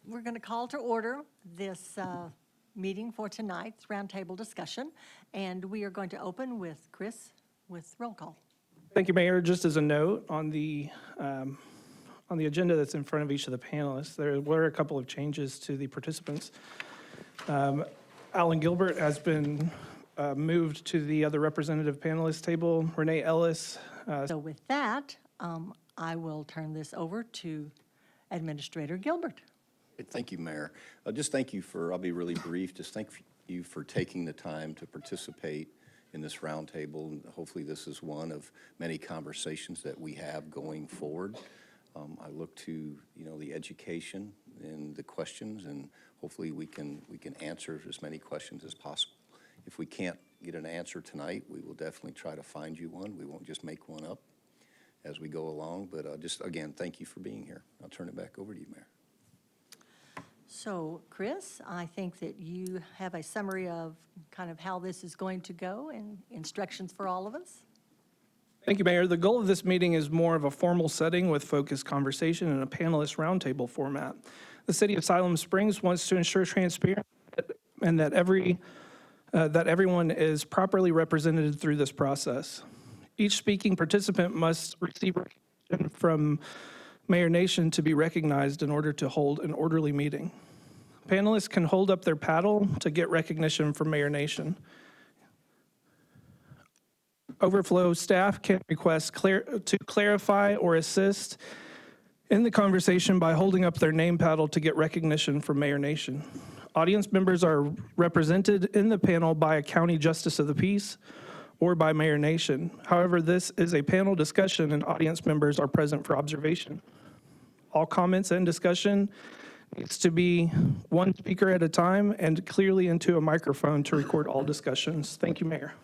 We're going to call to order this meeting for tonight's roundtable discussion, and we are going to open with Chris with roll call. Thank you, Mayor. Just as a note on the agenda that's in front of each of the panelists, there were a couple of changes to the participants. Alan Gilbert has been moved to the other representative panelist table. Renee Ellis. So with that, I will turn this over to Administrator Gilbert. Thank you, Mayor. Just thank you for, I'll be really brief, just thank you for taking the time to participate in this roundtable. And hopefully this is one of many conversations that we have going forward. I look to, the education and the questions, and hopefully we can answer as many questions as possible. If we can't get an answer tonight, we will definitely try to find you one. We won't just make one up as we go along, but just again, thank you for being here. I'll turn it back over to you, Mayor. So, Chris, I think that you have a summary of kind of how this is going to go and instructions for all of us. Thank you, Mayor. The goal of this meeting is more of a formal setting with focused conversation in a panelist roundtable format. The City of Siloam Springs wants to ensure transparency and that everyone is properly represented through this process. Each speaking participant must receive recognition from Mayor Nation to be recognized in order to hold an orderly meeting. Panelists can hold up their paddle to get recognition from Mayor Nation. Overflow staff can request to clarify or assist in the conversation by holding up their name paddle to get recognition from Mayor Nation. Audience members are represented in the panel by a county justice of the peace or by Mayor Nation. However, this is a panel discussion and audience members are present for observation. All comments and discussion needs to be one speaker at a time and clearly into a microphone to record all discussions. Thank you, Mayor.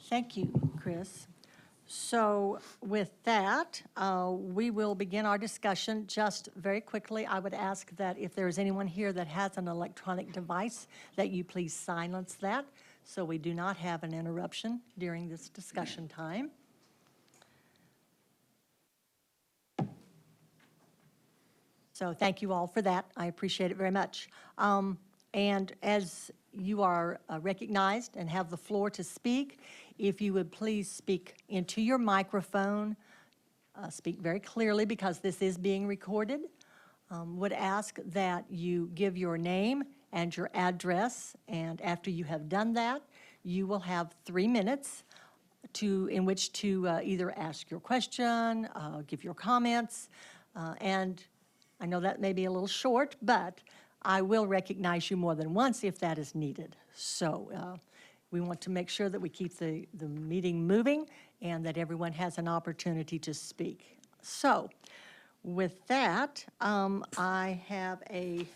Thank you, Chris. So with that, we will begin our discussion. Just very quickly, I would ask that if there is anyone here that has an electronic device, that you please silence that so we do not have an interruption during this discussion time. So thank you all for that. I appreciate it very much. And as you are recognized and have the floor to speak, if you would please speak into your microphone, speak very clearly because this is being recorded. Would ask that you give your name and your address, and after you have done that, you will have 3 minutes in which to either ask your question, give your comments, and I know that may be a little short, but I will recognize you more than once if that is needed. So we want to make sure that we keep the meeting moving and that everyone has an opportunity to speak. So with that, I have a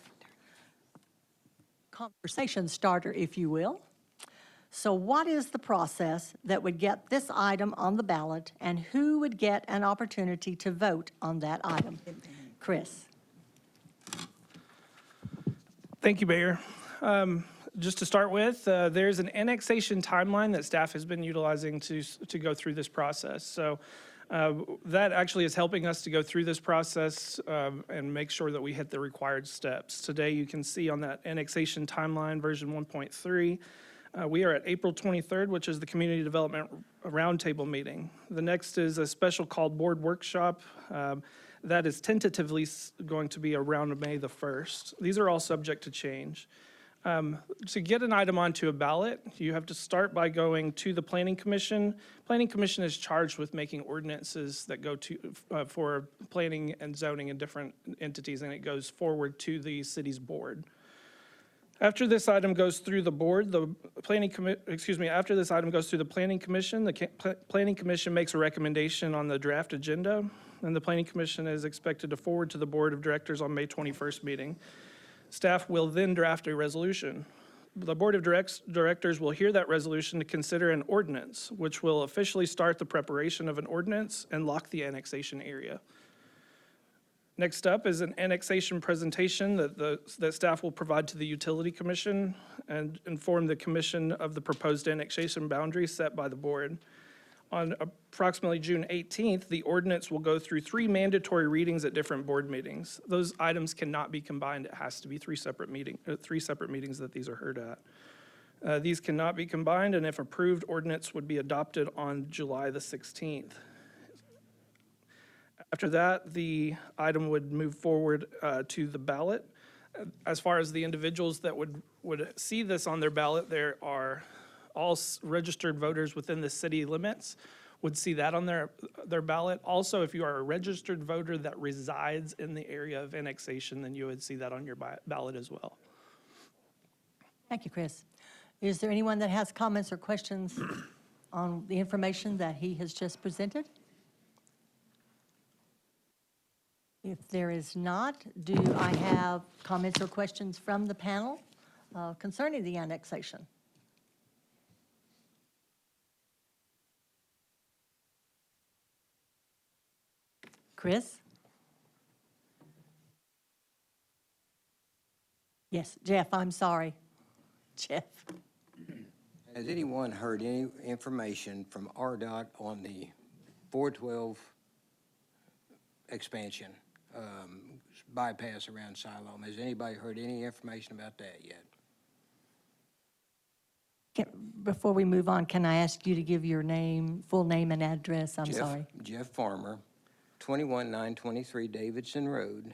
conversation starter, if you will. So what is the process that would get this item on the ballot, and who would get an opportunity to vote on that item? Chris. Thank you, Mayor. Just to start with, there's an annexation timeline that staff has been utilizing to go through this process. So that actually is helping us to go through this process and make sure that we hit the required steps. Today, you can see on that annexation timeline, version 1.3, we are at April 23rd, which is the Community Development Roundtable meeting. The next is a special called board workshop. That is tentatively going to be around May the 1st. These are all subject to change. To get an item onto a ballot, you have to start by going to the Planning Commission. Planning Commission is charged with making ordinances that go to for planning and zoning in different entities, and it goes forward to the city's board. After this item goes through the board, after this item goes through the Planning Commission, the Planning Commission makes a recommendation on the draft agenda, and the Planning Commission is expected to forward to the Board of Directors on May 21st meeting. Staff will then draft a resolution. The Board of Directors will hear that resolution to consider an ordinance, which will officially start the preparation of an ordinance and lock the annexation area. Next up is an annexation presentation that staff will provide to the Utility Commission and inform the Commission of the proposed annexation boundaries set by the board. on approximately June 18th, the ordinance will go through 3 mandatory readings at different board meetings. Those items cannot be combined. It has to be 3 separate meetings that these are heard at. These cannot be combined, and if approved, ordinance would be adopted on July the 16th. After that, the item would move forward to the ballot. As far as the individuals that would see this on their ballot, there are all registered voters within the city limits would see that on their ballot. Also, if you are a registered voter that resides in the area of annexation, then you would see that on your ballot as well. Thank you, Chris. Is there anyone that has comments or questions on the information that he has just presented? If there is not, do I have comments or questions from the panel concerning the annexation? Chris? Yes, Jeff, I'm sorry. Jeff? Has anyone heard any information from RDOT on the 412 expansion, bypass around Siloam? Has anybody heard any information about that yet? Before we move on, can I ask you to give your name, full name and address? I'm Jeff- sorry. Jeff Farmer, 21923 Davidson Road,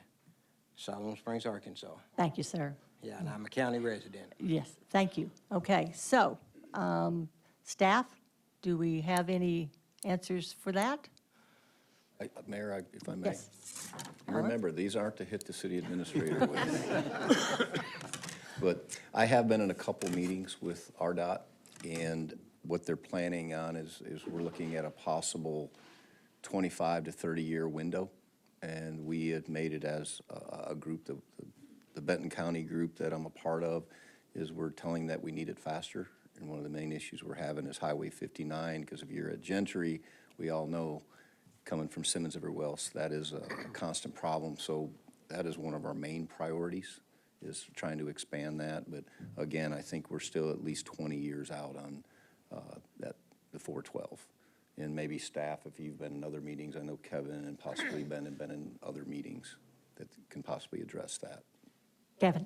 Siloam Springs, Arkansas. Thank you, sir. Yeah, and I'm a county resident. Yes, thank you. Okay, so, staff, do we have any answers for that? Mayor, if I may. Yes. Remember, these aren't to hit the city administrator with. But I have been in a couple meetings with RDOT, and what they're planning on is we're looking at a possible 25 to 30-year window. And we had made it as a group, the Benton County group that I'm a part of, is we're telling that we need it faster. And one of the main issues we're having is Highway 59, because if you're at Gentry, we all know, coming from Simmons everywhere else, that is a constant problem. So that is one of our main priorities, is trying to expand that. But again, I think we're still at least 20 years out on the 412. And maybe staff, if you've been in other meetings, I know Kevin and possibly Ben have been in other meetings that can possibly address that. Kevin?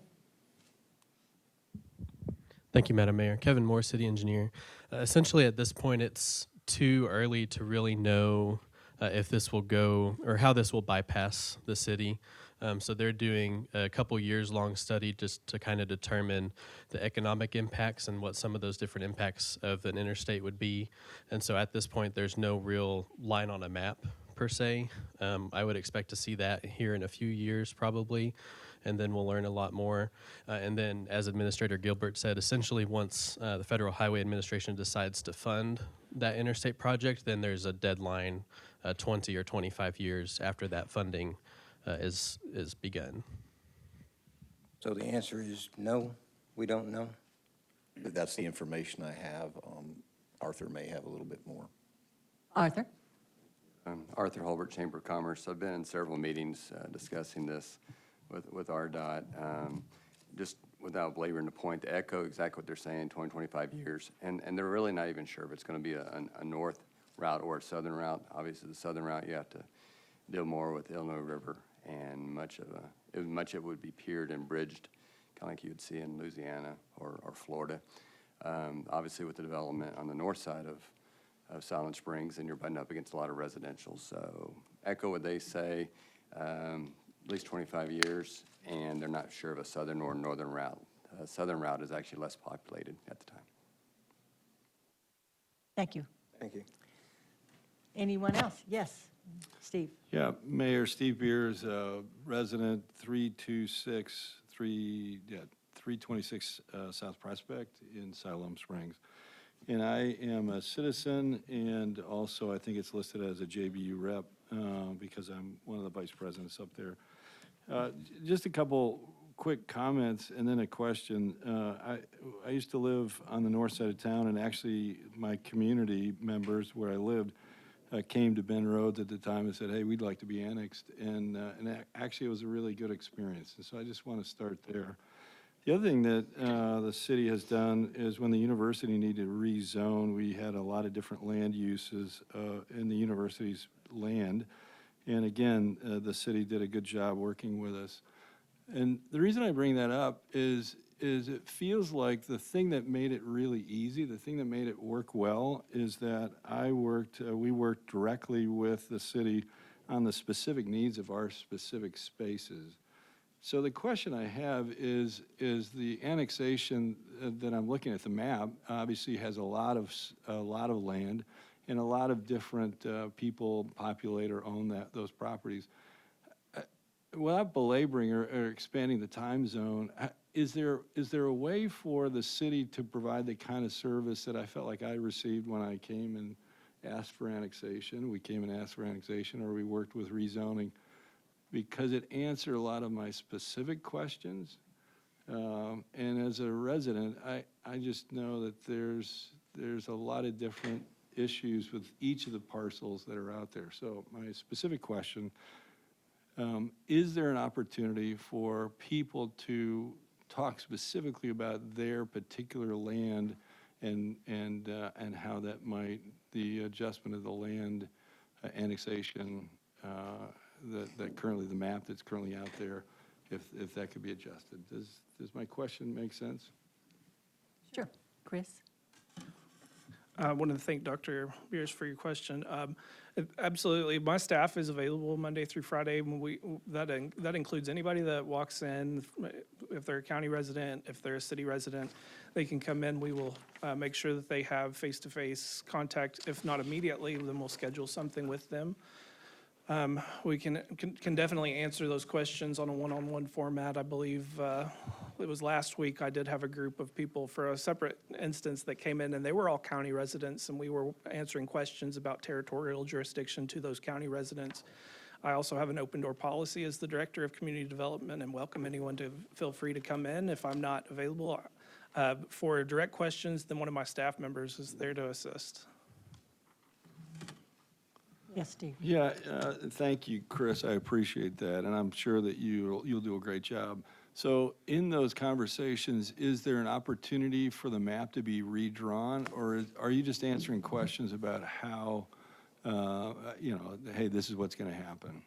Thank you, Madam Mayor. Kevin Moore, City Engineer. Essentially, at this point, it's too early to really know if this will go or how this will bypass the city. So they're doing a couple years long study just to kind of determine the economic impacts and what some of those different impacts of an interstate would be. And so at this point, there's no real line on a map per se. I would expect to see that here in a few years probably, and then we'll learn a lot more. And then, as Administrator Gilbert said, essentially once the Federal Highway Administration decides to fund that interstate project, then there's a deadline 20 or 25 years after that funding is begun. So the answer is no, we don't know. That's the information I have. Arthur may have a little bit more. Arthur? Arthur Holbert, Chamber of Commerce. I've been in several meetings discussing this with RDOT. Just without belaboring the point, to echo exactly what they're saying, 20, 25 years. And they're really not even sure if it's going to be a north route or a southern route. Obviously, the southern route, you have to deal more with the Illinois River, and much of it would be piered and bridged, kind of like you would see in Louisiana or Florida. Obviously, with the development on the north side of Silent Springs, and you're butting up against a lot of residential. So echo what they say, at least 25 years, and they're not sure of a southern or northern route. Southern route is actually less populated at the time. Thank you. Thank you. Anyone else? Yes, Steve. Yeah, Mayor Steve Beers, resident 326 South Prospect in Siloam Springs. And I am a citizen, and also I think it's listed as a JBU rep because I'm one of the vice presidents up there. Just a couple quick comments and then a question. I used to live on the north side of town, and actually my community members where I lived came to Bend Roads at the time and said, hey, we'd like to be annexed. And actually it was a really good experience. And so I just want to start there. The other thing that the city has done is when the university needed to rezone, we had a lot of different land uses in the university's land. And again, the city did a good job working with us. And the reason I bring that up is it feels like the thing that made it really easy, the thing that made it work well, is that we worked directly with the city on the specific needs of our specific spaces. So the question I have is the annexation that I'm looking at, the map, obviously has a lot of land, and a lot of different people populate or own those properties. Without belaboring or expanding the time zone, is there a way for the city to provide the kind of service that I felt like I received when I came and asked for annexation? We came and asked for annexation, or we worked with rezoning, because it answered a lot of my specific questions. And as a resident, I just know that there's a lot of different issues with each of the parcels that are out there. So my specific question, is there an opportunity for people to talk specifically about their particular land and how that might, the adjustment of the land annexation, that currently, the map that's currently out there, if that could be adjusted? Does my question make sense? Sure. Chris? I wanted to thank Dr. Beers for your question. Absolutely, my staff is available Monday through Friday. That includes anybody that walks in, if they're a county resident, if they're a city resident, they can come in. We will make sure that they have face-to-face contact. If not immediately, then we'll schedule something with them. We can definitely answer those questions on a one-on-one format. I believe it was last week I did have a group of people for a separate instance that came in, and they were all county residents, and we were answering questions about territorial jurisdiction to those county residents. I also have an open door policy as the Director of Community Development, and welcome anyone to feel free to come in. If I'm not available for direct questions, then one of my staff members is there to assist. Yes, Steve? Yeah, thank you, Chris. I appreciate that, and I'm sure that you'll do a great job. So in those conversations, is there an opportunity for the map to be redrawn, or are you just answering questions about how, hey, this is what's going to happen?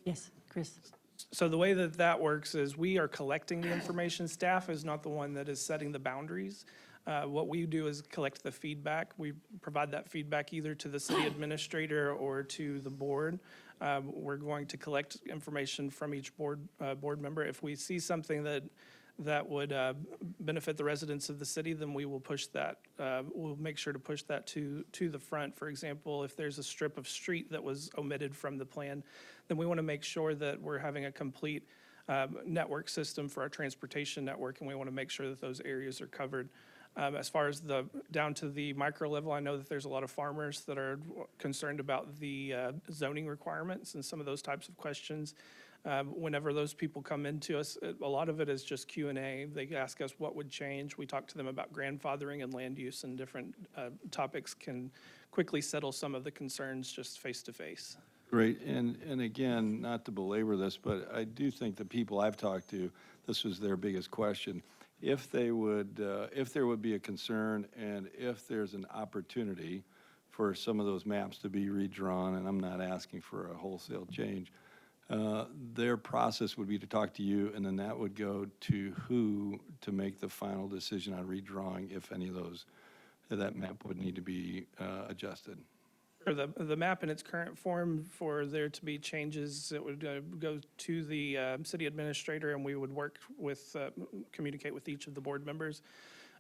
Yes, Chris? So the way that works is we are collecting the information. Staff is not the one that is setting the boundaries. What we do is collect the feedback. We provide that feedback either to the city administrator or to the board. We're going to collect information from each board member. If we see something that would benefit the residents of the city, then we will push that. We'll make sure to push that to the front. For example, if there's a strip of street that was omitted from the plan, then we want to make sure that we're having a complete network system for our transportation network, and we want to make sure that those areas are covered. As far as down to the micro level, I know that there's a lot of farmers that are concerned about the zoning requirements and some of those types of questions. Whenever those people come into us, a lot of it is just Q&A. They ask us what would change. We talk to them about grandfathering and land use, and different topics can quickly settle some of the concerns just face to face. Great, and again, not to belabor this, but I do think the people I've talked to, this was their biggest question. If there would be a concern, and if there's an opportunity for some of those maps to be redrawn, and I'm not asking for a wholesale change, their process would be to talk to you, and then that would go to who to make the final decision on redrawing, if any of those, that map would need to be adjusted. For the map in its current form, for there to be changes, it would go to the city administrator, and we would communicate with each of the board members.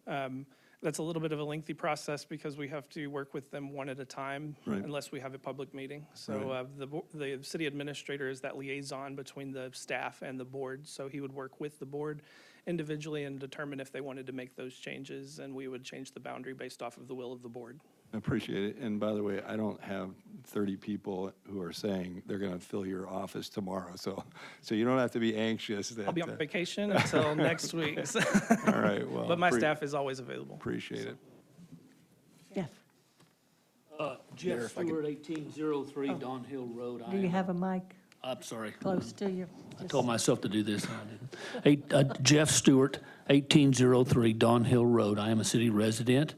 That's a little bit of a lengthy process because we have to work with them one at a time, Right. unless we have a public meeting. So Right. the city administrator is that liaison between the staff and the board. So he would work with the board individually and determine if they wanted to make those changes, and we would change the boundary based off of the will of the board. I appreciate it, and by the way, I don't have 30 people who are saying they're going to fill your office tomorrow, so you don't have to be anxious that. I'll be on vacation until next week. So- All right, well. But my staff is always available. Appreciate it. Jeff? Jeff Stewart, 1803 Don Hill Road. Do you have a mic? I'm sorry. close to you. I told myself to do this, and I didn't. Jeff Stewart, 1803 Don Hill Road. I am a city resident.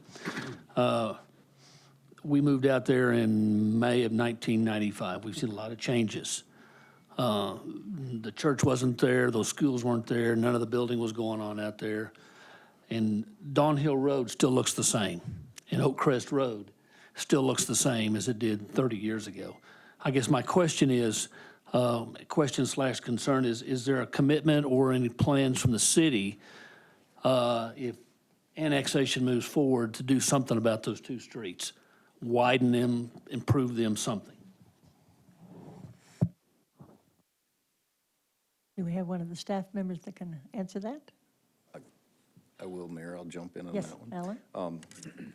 We moved out there in May of 1995. We've seen a lot of changes. The church wasn't there, those schools weren't there, none of the building was going on out there. And Don Hill Road still looks the same. And Oak Crest Road still looks the same as it did 30 years ago. I guess my question is, question/concern is there a commitment or any plans from the city if annexation moves forward to do something about those two streets? Widen them, improve them, something? Do we have one of the staff members that can answer that? I will, Mayor, I'll jump in on Yes, that one. Alan?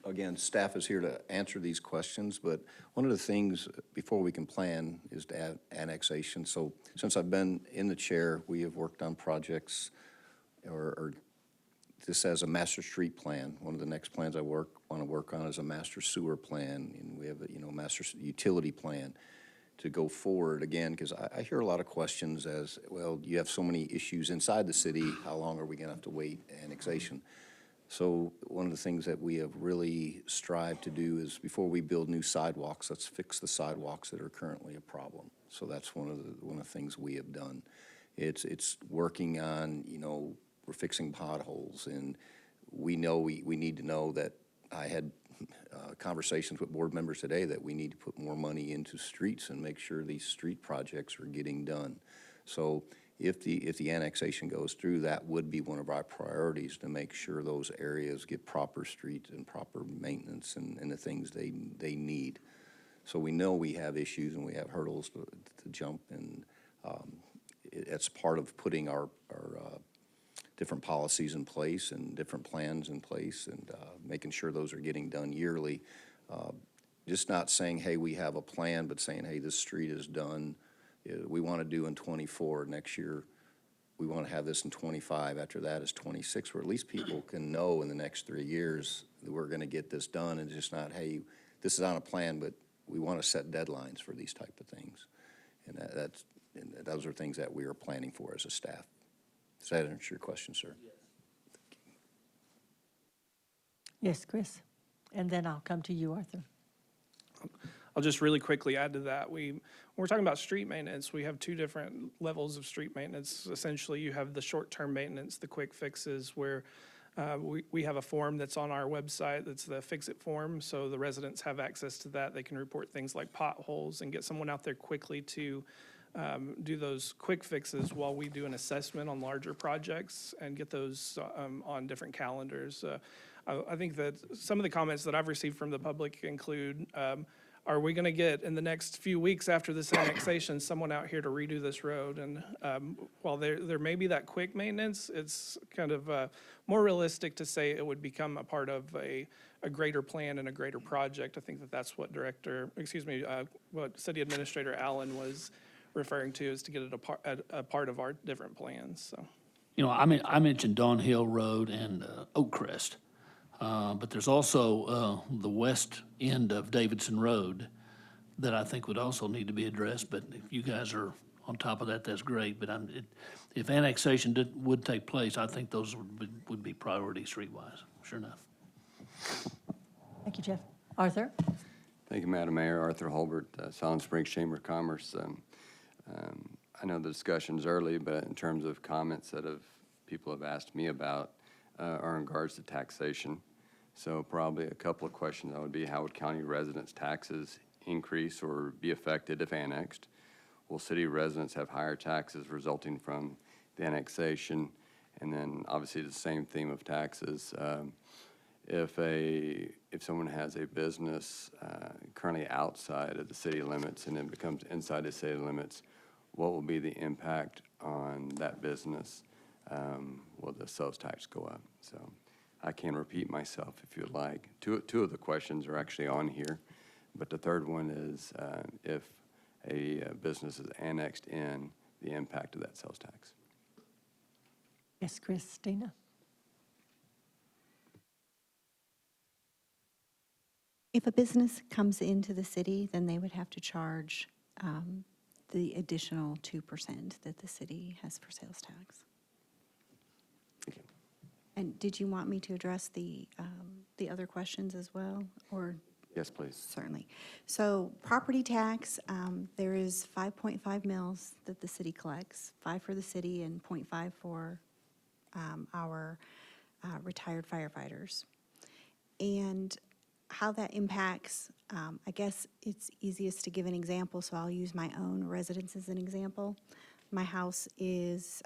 Again, staff is here to answer these questions, but one of the things before we can plan is to add annexation. So since I've been in the chair, we have worked on projects or this as a master street plan. One of the next plans I want to work on is a master sewer plan, and we have a, master utility plan to go forward again, because I hear a lot of questions as, well, you have so many issues inside the city, how long are we going to have to wait annexation? So one of the things that we have really strived to do is before we build new sidewalks, let's fix the sidewalks that are currently a problem. So that's one of the things we have done. It's working on, we're fixing potholes, and we know we need to know that I had conversations with board members today that we need to put more money into streets and make sure these street projects are getting done. So if the annexation goes through, that would be one of our priorities, to make sure those areas get proper streets and proper maintenance and the things they need. So we know we have issues and we have hurdles to jump, and it's part of putting our different policies in place and different plans in place, and making sure those are getting done yearly. Just not saying, hey, we have a plan, but saying, hey, this street is done. We want to do in '24. Next year, we want to have this in '25. After that is '26, where at least people can know in the next 3 years that we're going to get this done, and just not, hey, this is on a plan, but we want to set deadlines for these type of things. And those are things that we are planning for as a staff. Does that answer your question, sir? Yes, Chris? And then I'll come to you, Arthur. I'll just really quickly add to that. When we're talking about street maintenance, we have two different levels of street maintenance. Essentially, you have the short-term maintenance, the quick fixes, where we have a form that's on our website that's the Fix-It form, so the residents have access to that. They can report things like potholes and get someone out there quickly to do those quick fixes while we do an assessment on larger projects and get those on different calendars. I think that some of the comments that I've received from the public include, are we going to get, in the next few weeks after this annexation, someone out here to redo this road? And while there may be that quick maintenance, it's kind of more realistic to say it would become a part of a greater plan and a greater project. I think that's what what City Administrator Allen was referring to, is to get it a part of our different plans, so. I mentioned Don Hill Road and Oak Crest, but there's also the west end of Davidson Road that I think would also need to be addressed. But if you guys are on top of that, that's great. But if annexation would take place, I think those would be priority streetwise, sure enough. Thank you, Jeff. Arthur? Thank you, Madam Mayor. Arthur Holbert, Silent Springs Chamber of Commerce. I know the discussion's early, but in terms of comments that people have asked me about are in regards to taxation. So probably a couple of questions that would be, how would county residents' taxes increase or be affected if annexed? Will city residents have higher taxes resulting from the annexation? And then obviously the same theme of taxes. If someone has a business currently outside of the city limits and then becomes inside the city limits, what will be the impact on that business? Will the sales tax go up? So I can repeat myself if you'd like. Two of the questions are actually on here, but the third one is if a business is annexed in, the impact of that sales tax. Yes, Christina? If a business comes into the city, then they would have to charge the additional 2% that the city has for sales tax. Thank you. And did you want me to address the other questions as well, or? Yes, please. Certainly. So property tax, there is 5.5 mils that the city collects, 5 for the city and 0.5 for our retired firefighters. And how that impacts, I guess it's easiest to give an example, so I'll use my own residence as an example. My house is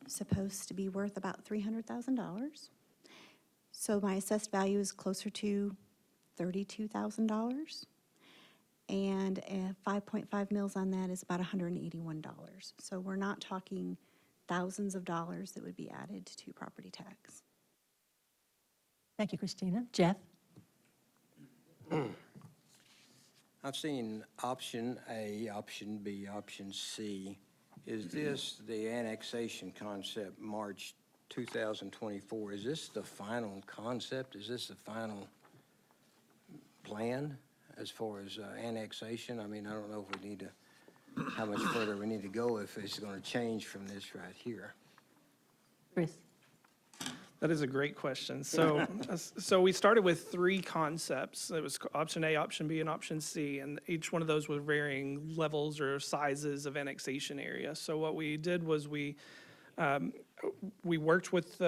supposed to be worth about $300,000. So my assessed value is closer to $32,000. And 5.5 mils on that is about $181. So we're not talking thousands of dollars that would be added to property tax. Thank you, Christina. Jeff? I've seen option A, option B, option C. Is this the annexation concept, March 2024? Is this the final concept? Is this the final plan as far as annexation? I mean, I don't know if we need to, how much further we need to go if it's going to change from this right here. Chris? That is a great question. So, so we started with 3 concepts. It was option A, option B, and option C, and each one of those were varying levels or sizes of annexation area. So what we did was we worked with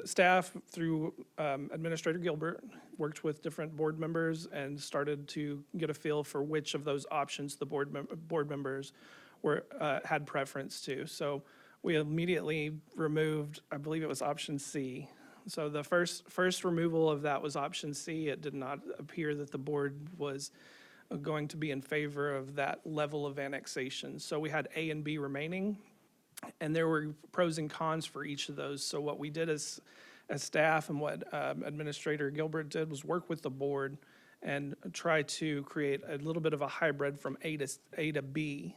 staff through Administrator Gilbert, worked with different board members, and started to get a feel for which of those options the board members had preference to. So we immediately removed, I believe it was option C. So the first removal of that was option C. It did not appear that the board was going to be in favor of that level of annexation. So we had A and B remaining, and there were pros and cons for each of those. So what we did as staff and what Administrator Gilbert did was work with the board and try to create a little bit of a hybrid from A to B.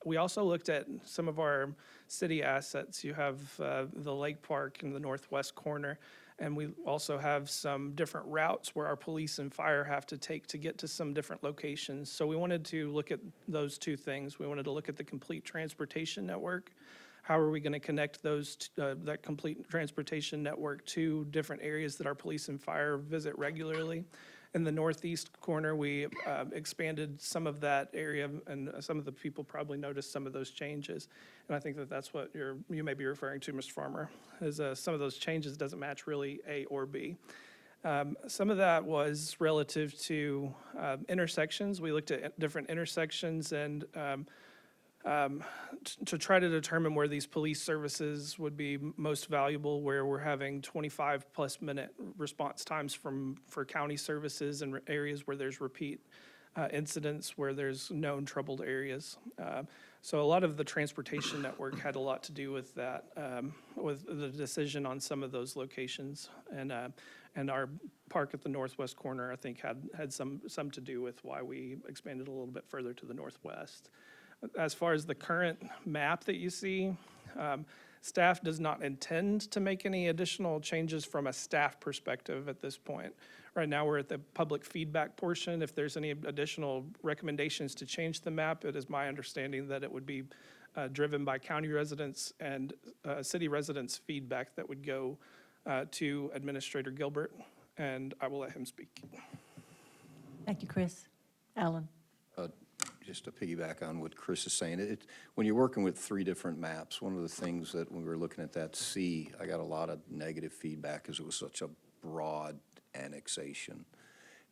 We also looked at some of our city assets. You have the Lake Park in the northwest corner, and we also have some different routes where our police and fire have to take to get to some different locations. So we wanted to look at those 2 things. We wanted to look at the complete transportation network. How are we going to connect that complete transportation network to different areas that our police and fire visit regularly? In the northeast corner, we expanded some of that area, and some of the people probably noticed some of those changes. And I think that that's what you may be referring to, Mr. Farmer, is some of those changes doesn't match really A or B. Some of that was relative to intersections. We looked at different intersections and to try to determine where these police services would be most valuable, where we're having 25+ minute response times for county services and areas where there's repeat incidents, where there's known troubled areas. So a lot of the transportation network had a lot to do with that, with the decision on some of those locations. And our park at the northwest corner, I think, had some to do with why we expanded a little bit further to the northwest. As far as the current map that you see, staff does not intend to make any additional changes from a staff perspective at this point. Right now, we're at the public feedback portion. If there's any additional recommendations to change the map, it is my understanding that it would be driven by county residents and city residents' feedback that would go to Administrator Gilbert, and I will let him speak. Thank you, Chris. Alan? Just to piggyback on what Chris is saying, when you're working with 3 different maps, one of the things that when we were looking at that C, I got a lot of negative feedback because it was such a broad annexation.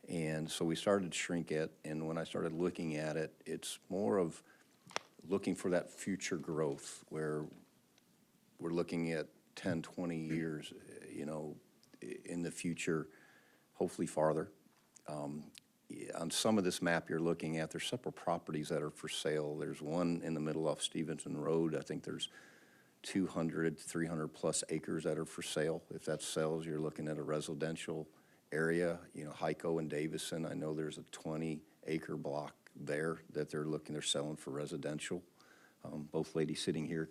And so we started to shrink it, and when I started looking at it, it's more of looking for that future growth where we're looking at 10, 20 years, in the future, hopefully farther. On some of this map you're looking at, there's several properties that are for sale. There's one in the middle of Stevenson Road. I think there's 200, 300+ acres that are for sale. If that sells, you're looking at a residential area. Heiko and Davison, I know there's a 20-acre block there that they're selling for residential. Both ladies sitting here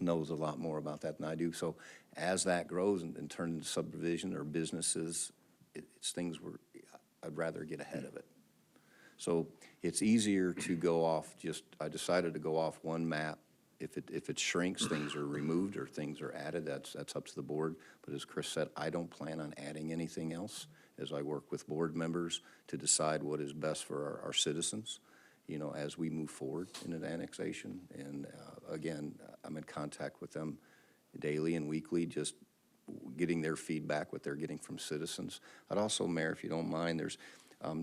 knows a lot more about that than I do. So as that grows and turns into subdivision or businesses, it's things I'd rather get ahead of it. So it's easier to go off I decided to go off one map. If it shrinks, things are removed or things are added, that's up to the board. But as Chris said, I don't plan on adding anything else as I work with board members to decide what is best for our citizens, as we move forward in an annexation. And again, I'm in contact with them daily and weekly, just getting their feedback, what they're getting from citizens. I'd also, Mayor, if you don't mind, there's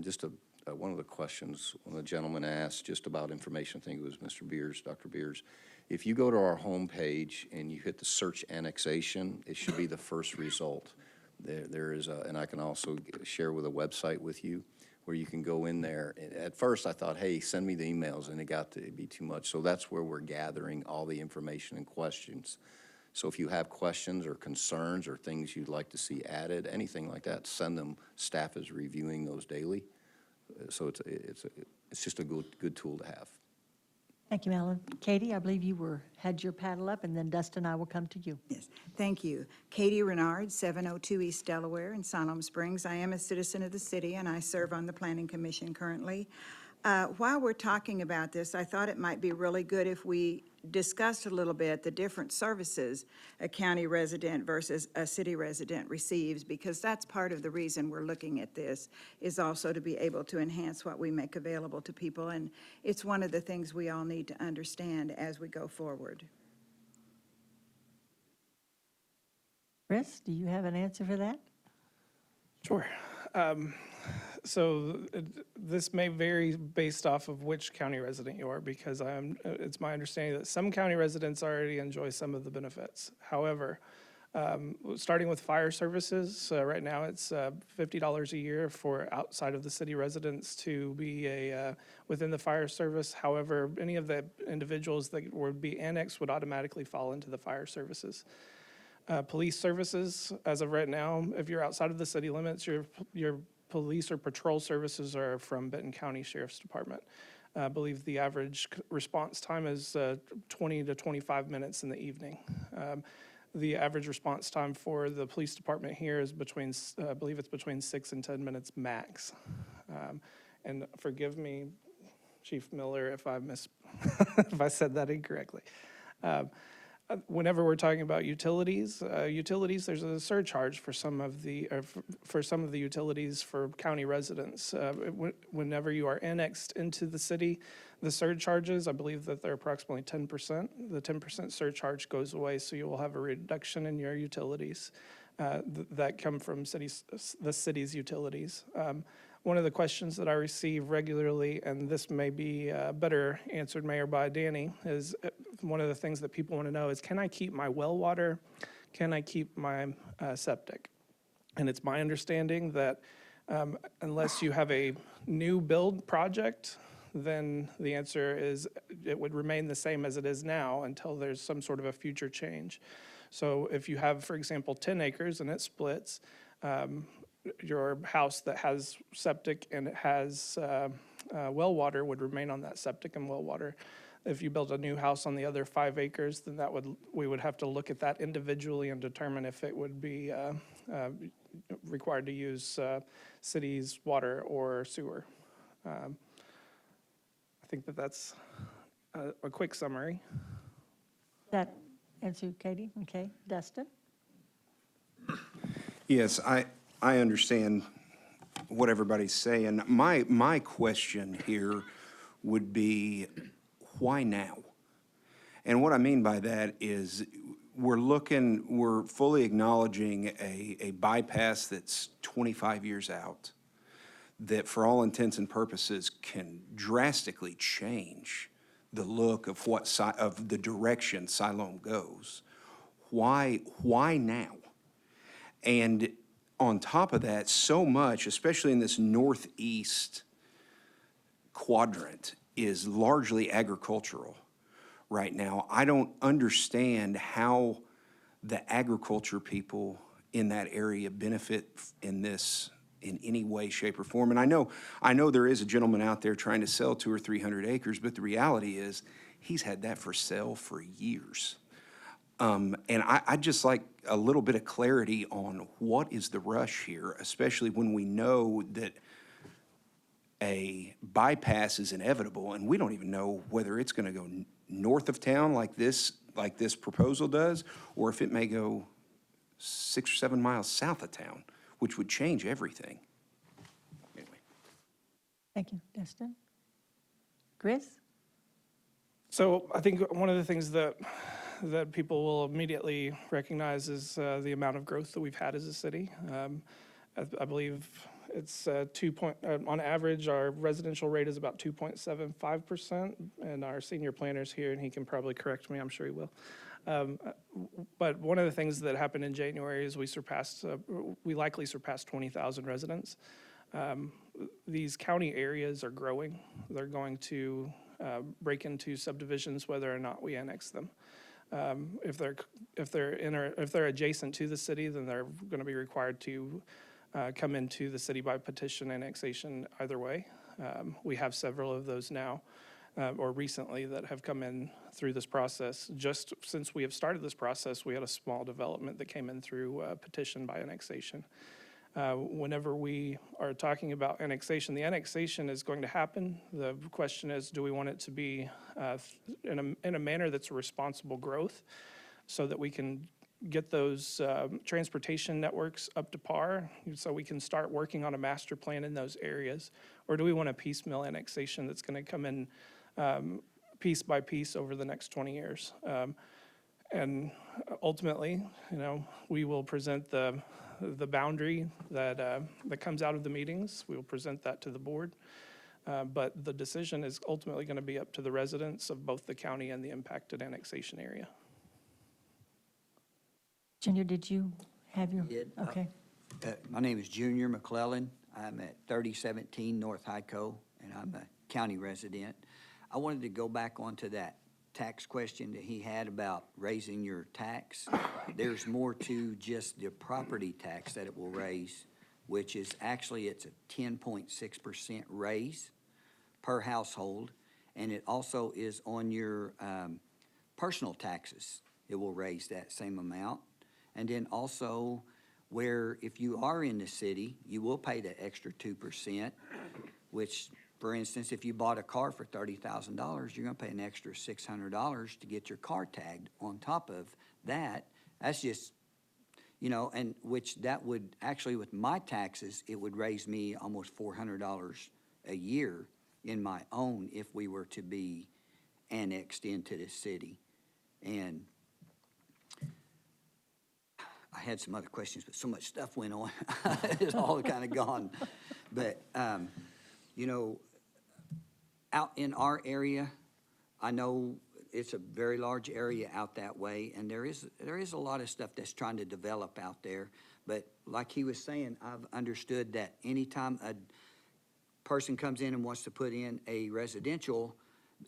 just one of the questions one of the gentlemen asked just about information, I think it was Mr. Beers, Dr. Beers. If you go to our homepage and you hit the search annexation, it should be the first result. There is and I can also share with a website with you where you can go in there. And at first I thought, hey, send me the emails, and it got to be too much. So that's where we're gathering all the information and questions. So if you have questions or concerns or things you'd like to see added, anything like that, send them. Staff is reviewing those daily. So it's just a good tool to have. Thank you, Alan. Katie, I believe you had your paddle up, and then Dustin and I will come to you. Yes, thank you. Katie Renard, 702 East Delaware in Siloam Springs. I am a citizen of the city, and I serve on the Planning Commission currently. While we're talking about this, I thought it might be really good if we discussed a little bit the different services a county resident versus a city resident receives, because that's part of the reason we're looking at this, is also to be able to enhance what we make available to people. And it's one of the things we all need to understand as we go forward. Chris, do you have an answer for that? Sure. So this may vary based off of which county resident you are, because it's my understanding that some county residents already enjoy some of the benefits. However, starting with fire services, right now it's $50 a year for outside of the city residents to be within the fire service. However, any of the individuals that would be annexed would automatically fall into the fire services. Police services, as of right now, if you're outside of the city limits, your police or patrol services are from Benton County Sheriff's Department. I believe the average response time is 20 to 25 minutes in the evening. The average response time for the police department here is I believe it's between 6 and 10 minutes max. And forgive me, Chief Miller, if I if I said that incorrectly. Whenever we're talking about utilities, there's a surcharge for some of the utilities for county residents. Whenever you are annexed into the city, the surcharges, I believe that they're approximately 10%. The 10% surcharge goes away, so you will have a reduction in your utilities that come from the city's utilities. One of the questions that I receive regularly, and this may be better answered, Mayor, by Danny, is one of the things that people want to know is, can I keep my well water? Can I keep my septic? And it's my understanding that unless you have a new build project, then the answer is it would remain the same as it is now until there's some sort of a future change. So if you have, for example, 10 acres and it splits, your house that has septic and it has well water would remain on that septic and well water. If you build a new house on the other 5 acres, then we would have to look at that individually and determine if it would be required to use city's water or sewer. I think that's a quick summary. That answer you, Katie? Okay. Dustin? Yes, I understand what everybody's saying. My question here would be, why now? And what I mean by that is we're fully acknowledging a bypass that's 25 years out, that for all intents and purposes can drastically change the look of of the direction Siloam goes. Why now? And on top of that, so much, especially in this northeast quadrant, is largely agricultural right now. I don't understand how the agriculture people in that area benefit in this in any way, shape, or form. And I know there is a gentleman out there trying to sell 200 or 300 acres, but the reality is he's had that for sale for years. And I'd just like a little bit of clarity on what is the rush here, especially when we know that a bypass is inevitable, and we don't even know whether it's gonna go north of town like this proposal does, or if it may go 6 or 7 miles south of town, which would change everything. Anyway. Thank you, Destin. Chris? So I think one of the things that people will immediately recognize is the amount of growth that we've had as a city. I believe it's on average, our residential rate is about 2.75%, and our senior planner's here, and he can probably correct me, I'm sure he will. But one of the things that happened in January is we likely surpassed 20,000 residents. These county areas are growing. They're going to break into subdivisions whether or not we annex them. If they're adjacent to the city, then they're going to be required to come into the city by petition annexation either way. We have several of those now, or recently, that have come in through this process. Just since we have started this process, we had a small development that came in through petition by annexation. Whenever we are talking about annexation, the annexation is going to happen. The question is, do we want it to be in a manner that's a responsible growth so that we can get those transportation networks up to par so we can start working on a master plan in those areas? Or do we want a piecemeal annexation that's going to come in piece by piece over the next 20 years? And ultimately, we will present the boundary that comes out of the meetings. We will present that to the board. But the decision is ultimately going to be up to the residents of both the county and the impacted annexation area. Junior, did you have your? Did. Okay. My name is Junior McClellan. I'm at 3017 North Hyco, and I'm a county resident. I wanted to go back onto that tax question that he had about raising your tax. There's more to just the property tax that it will raise, which is actually, it's a 10.6% raise per household, and it also is on your personal taxes. It will raise that same amount. And then also, where if you are in the city, you will pay the extra 2%, which, for instance, if you bought a car for $30,000, you're gonna pay an extra $600 to get your car tagged on top of that. That's just, and which that would, actually with my taxes, it would raise me almost $400 a year in my own if we were to be annexed into the city. And I had some other questions, but so much stuff went on. It's all kind of gone. But, out in our area, I know it's a very large area out that way, and there is a lot of stuff that's trying to develop out there. But like he was saying, I've understood that anytime a person comes in and wants to put in a residential,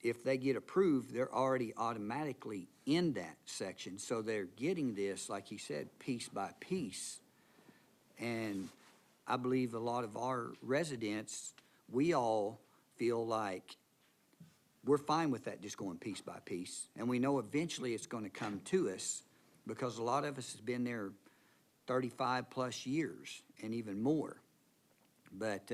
if they get approved, they're already automatically in that section. So they're getting this, like he said, piece by piece. And I believe a lot of our residents, we all feel like we're fine with that just going piece by piece. And we know eventually it's going to come to us because a lot of us has been there 35 plus years and even more. But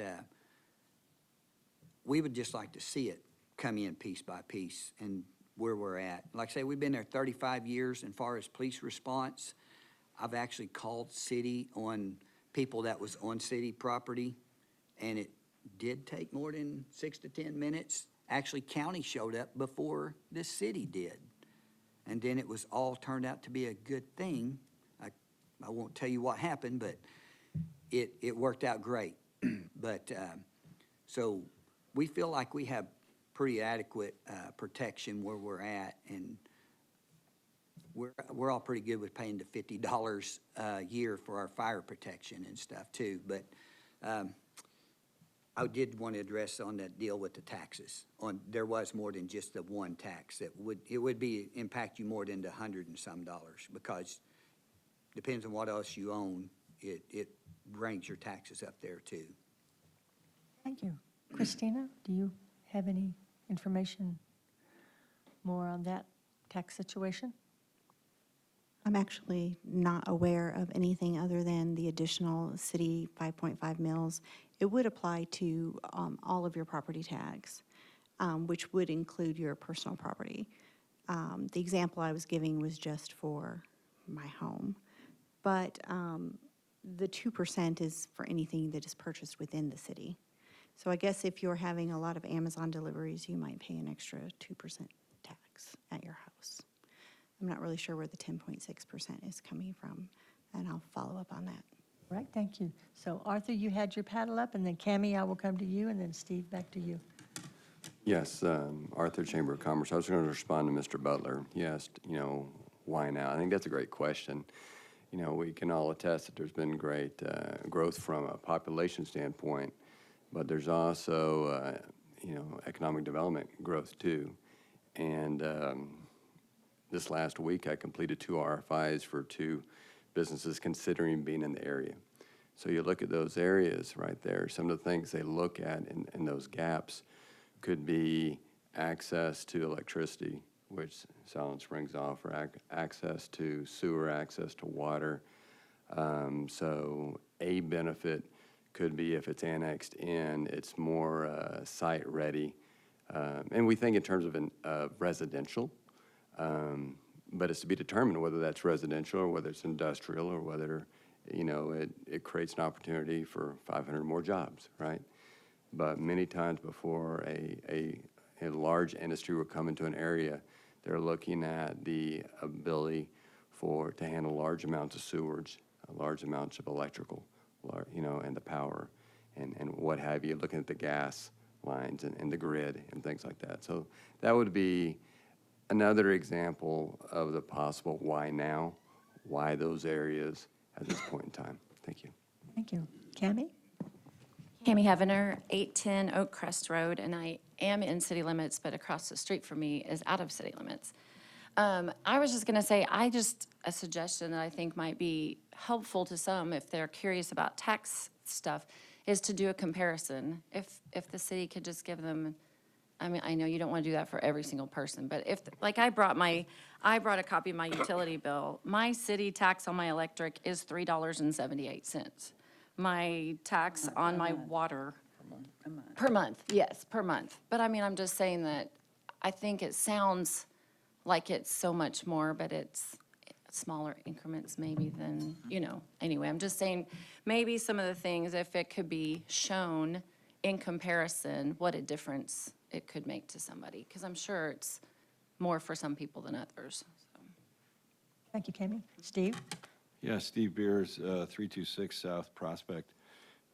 we would just like to see it come in piece by piece and where we're at. Like I say, we've been there 35 years. And far as police response, I've actually called city on people that was on city property, and it did take more than 6 to 10 minutes. Actually, county showed up before the city did. And then it was all turned out to be a good thing. I won't tell you what happened, but it worked out great. But so we feel like we have pretty adequate protection where we're at, and we're all pretty good with paying the $50 a year for our fire protection and stuff too. But I did want to address on that deal with the taxes. There was more than just the one tax that would impact you more than the $100 and some because depends on what else you own. It brings your taxes up there too. Thank you. Christina, do you have any information more on that tax situation? I'm actually not aware of anything other than the additional city 5.5 mils. It would apply to all of your property tags, which would include your personal property. The example I was giving was just for my home. But the 2% is for anything that is purchased within the city. So I guess if you're having a lot of Amazon deliveries, you might pay an extra 2% tax at your house. I'm not really sure where the 10.6% is coming from, and I'll follow up on that. All right, thank you. So Arthur, you had your paddle up, and then Cammie, I will come to you, and then Steve, back to you. Yes, Arthur, Chamber of Commerce. I was going to respond to Mr. Butler. He asked, why now? I think that's a great question. We can all attest that there's been great growth from a population standpoint, but there's also, economic development growth too. And this last week, I completed 2 RFIs for 2 businesses considering being in the area. So you look at those areas right there, some of the things they look at in those gaps could be access to electricity, which Siloam Springs offer, access to sewer, access to water. So a benefit could be if it's annexed in, it's more site ready. And we think in terms of residential, but it's to be determined whether that's residential or whether it's industrial or whether, it creates an opportunity for 500 more jobs, right? But many times before a large industry will come into an area, they're looking at the ability to handle large amounts of sewage, large amounts of electrical, and the power and what have you, looking at the gas lines and the grid and things like that. So that would be another example of the possible why now, why those areas at this point in time. Thank you. Thank you. Cammie? Cammie Heavener, 810 Oak Crest Road, and I am in city limits, but across the street from me is out of city limits. I was just going to say, a suggestion that I think might be helpful to some if they're curious about tax stuff is to do a comparison. If the city could just give them, I mean, I know you don't want to do that for every single person, but if, like I brought a copy of my utility bill. My city tax on my electric is $3.78. My tax on my water. Per month, yes, per month. But I mean, I'm just saying that I think it sounds like it's so much more, but it's smaller increments maybe than, Anyway, I'm just saying, maybe some of the things, if it could be shown in comparison, what a difference it could make to somebody. Because I'm sure it's more for some people than others. So. Thank you, Cammie. Steve? Yeah, Steve Beers, 326 South Prospect.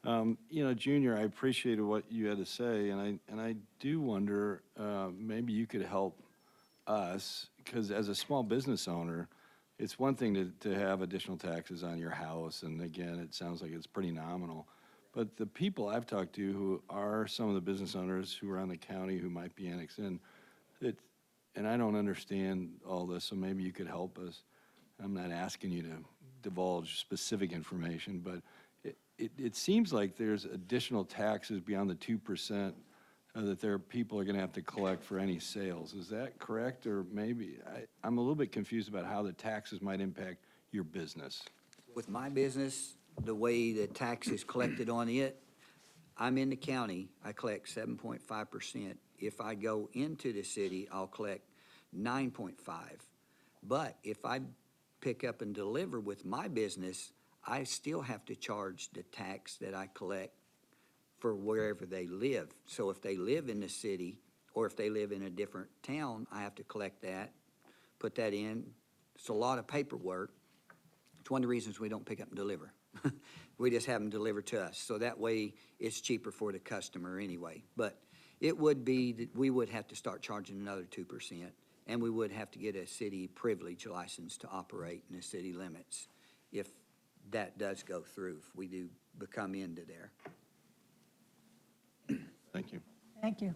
Junior, I appreciated what you had to say, and I do wonder, maybe you could help us, because as a small business owner, it's one thing to have additional taxes on your house, and again, it sounds like it's pretty nominal. But the people I've talked to who are some of the business owners who are on the county who might be annexed in, and I don't understand all this, so maybe you could help us. I'm not asking you to divulge specific information, but it seems like there's additional taxes beyond the 2% that people are going to have to collect for any sales. Is that correct? Or maybe, I'm a little bit confused about how the taxes might impact your business. With my business, the way the tax is collected on it, I'm in the county, I collect 7.5%. If I go into the city, I'll collect 9.5. But if I pick up and deliver with my business, I still have to charge the tax that I collect for wherever they live. So if they live in the city, or if they live in a different town, I have to collect that, put that in. It's a lot of paperwork. It's one of the reasons we don't pick up and deliver. We just have them delivered to us. So that way, it's cheaper for the customer anyway. But it would be that we would have to start charging another 2%, and we would have to get a city privilege license to operate in the city limits if that does go through, if we do become into there. Thank you. Thank you.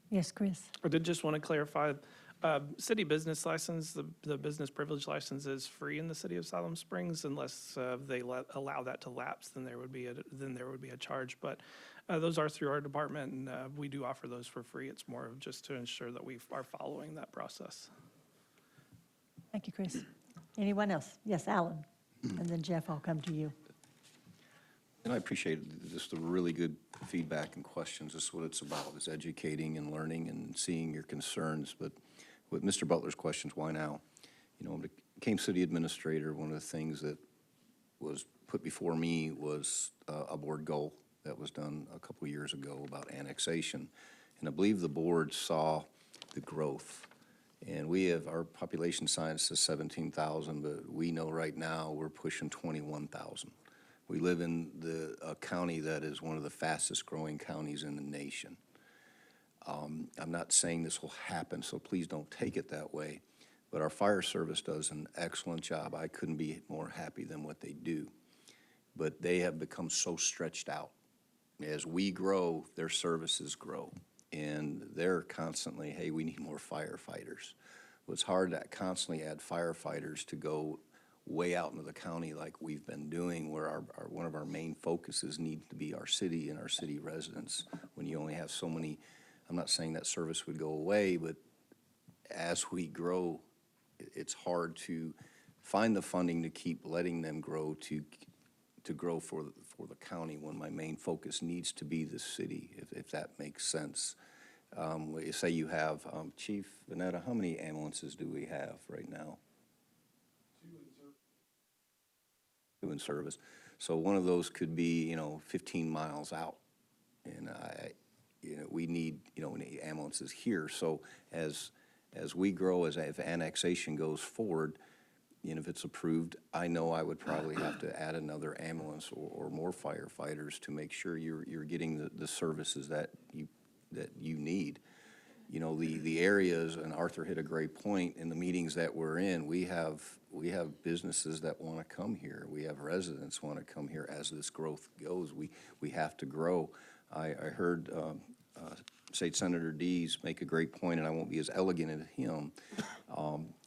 Yes, Chris? I did just want to clarify, city business license, the business privilege license is free in the city of Siloam Springs unless they allow that to lapse, then there would be a charge. But those are through our department, and we do offer those for free. It's more of just to ensure that we are following that process. Thank you, Chris. Anyone else? Yes, Alan. And then Jeff, I'll come to you. And I appreciate just the really good feedback and questions. This is what it's about, is educating and learning and seeing your concerns. But with Mr. Butler's questions, why now? You know, when I became city administrator, one of the things that was put before me was a board goal that was done a couple of years ago about annexation. And I believe the board saw the growth. And we have, our population science says 17,000, but we know right now we're pushing 21,000. We live in a county that is one of the fastest growing counties in the nation. I'm not saying this will happen, so please don't take it that way. But our fire service does an excellent job. I couldn't be more happy than what they do. But they have become so stretched out. As we grow, their services grow. And they're constantly, hey, we need more firefighters. Well, it's hard to constantly add firefighters to go way out into the county like we've been doing, where one of our main focuses need to be our city and our city residents. When you only have so many, I'm not saying that service would go away, but as we grow, it's hard to find the funding to keep letting them grow, to grow for the county, when my main focus needs to be the city, if that makes sense. Say you have, Chief Vanetta, how many ambulances do we have right now? Two in service. So one of those could be, 15 miles out. And we need, ambulances here. So as we grow, if annexation goes forward, if it's approved, I know I would probably have to add another ambulance or more firefighters to make sure you're getting the services that you need. The areas, and Arthur hit a great point, in the meetings that we're in, we have businesses that want to come here. We have residents want to come here. As this growth goes, we have to grow. I heard State Senator Dees make a great point, and I won't be as elegant as him,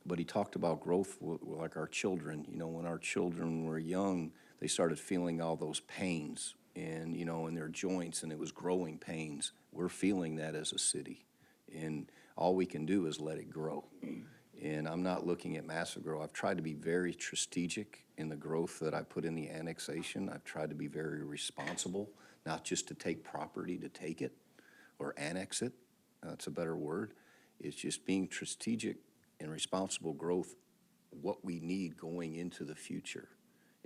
but he talked about growth like our children. When our children were young, they started feeling all those pains and, in their joints, and it was growing pains. We're feeling that as a city, and all we can do is let it grow. And I'm not looking at massive growth. I've tried to be very strategic in the growth that I put in the annexation. I've tried to be very responsible, not just to take property to take it or annex it. That's a better word. It's just being strategic and responsible growth, what we need going into the future.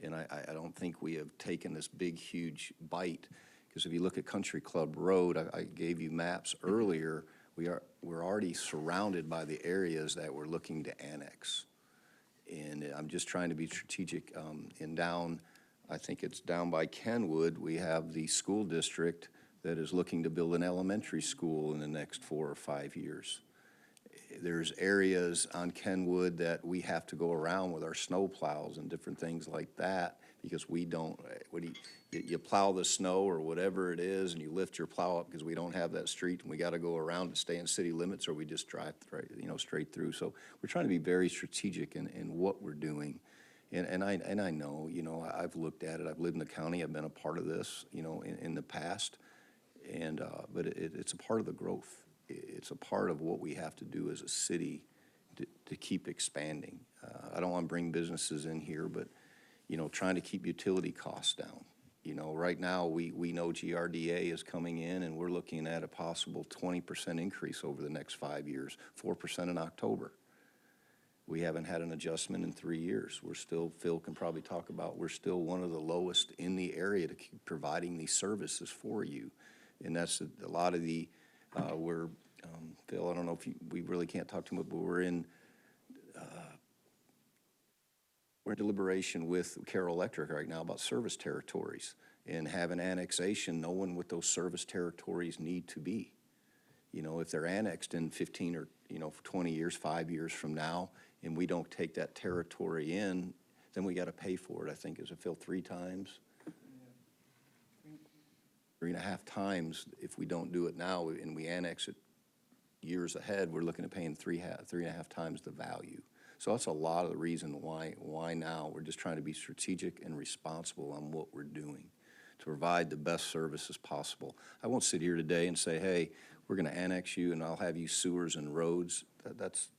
And I don't think we have taken this big, huge bite, because if you look at Country Club Road, I gave you maps earlier, we're already surrounded by the areas that we're looking to annex. And I'm just trying to be strategic. I think it's down by Kenwood, we have the school district that is looking to build an elementary school in the next 4 or 5 years. There's areas on Kenwood that we have to go around with our snow plows and different things like that, because we don't, you plow the snow or whatever it is, and you lift your plow up because we don't have that street, and we got to go around to stay in city limits, or we just drive straight through. So we're trying to be very strategic in what we're doing. And I know, I've looked at it. I've lived in the county. I've been a part of this, in the past. But it's a part of the growth. It's a part of what we have to do as a city to keep expanding. I don't want to bring businesses in here, but, trying to keep utility costs down. Right now, we know GRDA is coming in, and we're looking at a possible 20% increase over the next 5 years, 4% in October. We haven't had an adjustment in 3 years. We're still, Phil can probably talk about, we're still one of the lowest in the area to keep providing these services for you. And that's a lot of the, Phil, I don't know if we really can't talk too much, but we're in deliberation with Carroll Electric right now about service territories, and have an annexation, knowing what those service territories need to be. If they're annexed in 15 or, 20 years, 5 years from now, and we don't take that territory in, then we got to pay for it. I think, is it, Phil, 3 times? 3.5 times if we don't do it now, and we annex it years ahead, we're looking at paying 3.5 times the value. So that's a lot of the reason why now. We're just trying to be strategic and responsible on what we're doing to provide the best services possible. I won't sit here today and say, hey, we're going to annex you and I'll have you sewers and roads. That's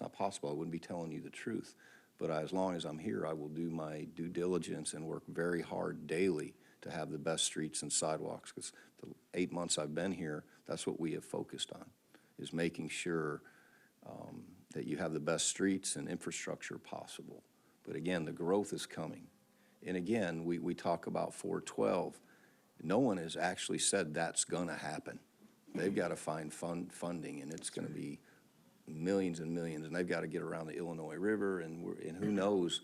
not possible. I wouldn't be telling you the truth. But as long as I'm here, I will do my due diligence and work very hard daily to have the best streets and sidewalks, because the 8 months I've been here, that's what we have focused on, is making sure that you have the best streets and infrastructure possible. But again, the growth is coming. And again, we talk about 412. No one has actually said that's gonna happen. They've got to find funding, and it's gonna be millions and millions, and they've got to get around the Illinois River, and who knows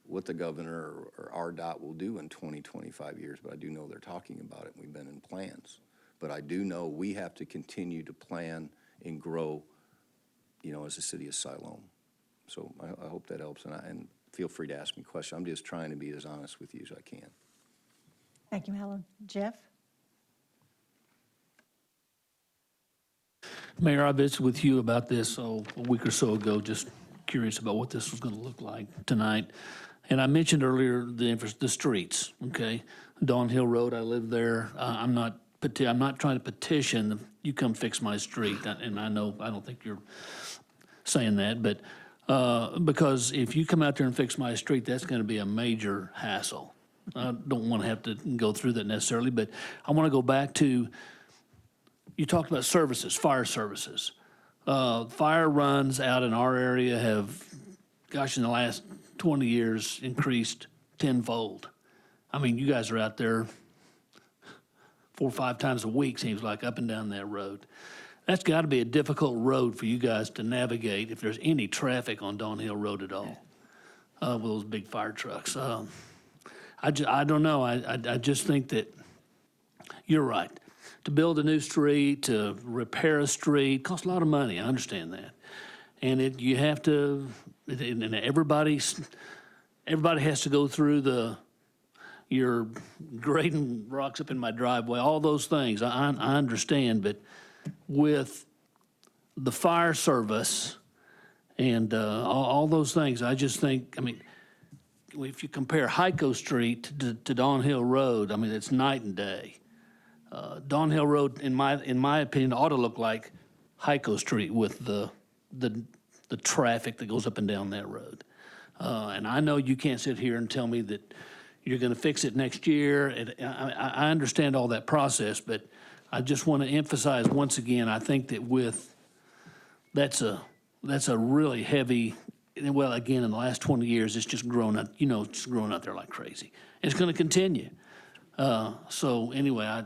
what the governor or RDOT will do in 20, 25 years, but I do know they're talking about it, and we've been in plans. But I do know we have to continue to plan and grow, as the city of Siloam. So I hope that helps, and feel free to ask me questions. I'm just trying to be as honest with you as I can. Thank you, Helen. Jeff? Mayor, I visited with you about this a week or so ago, just curious about what this was going to look like tonight. And I mentioned earlier the streets, okay? Dawn Hill Road, I live there. I'm not trying to petition, you come fix my street. And I don't think you're saying that, but because if you come out there and fix my street, that's going to be a major hassle. I don't want to have to go through that necessarily, but I want to go back to, you talked about services, fire services. Fire runs out in our area have, in the last 20 years, increased tenfold. I mean, you guys are out there 4 or 5 times a week, seems like, up and down that road. That's got to be a difficult road for you guys to navigate if there's any traffic on Dawn Hill Road at all with those big fire trucks. I don't know. I just think that you're right. To build a new street, to repair a street, costs a lot of money. I understand that. And you have to, and everybody has to go through you're grading rocks up in my driveway, all those things. I understand, but with the fire service and all those things, I just think, if you compare Hyco Street to Dawn Hill Road, it's night and day. Dawn Hill Road, in my opinion, ought to look like Hyco Street with the traffic that goes up and down that road. And I know you can't sit here and tell me that you're going to fix it next year. I understand all that process, but I just want to emphasize once again, I think that that's a really heavy, well, again, in the last 20 years, it's just grown up, it's grown out there like crazy. It's going to continue. So anyway,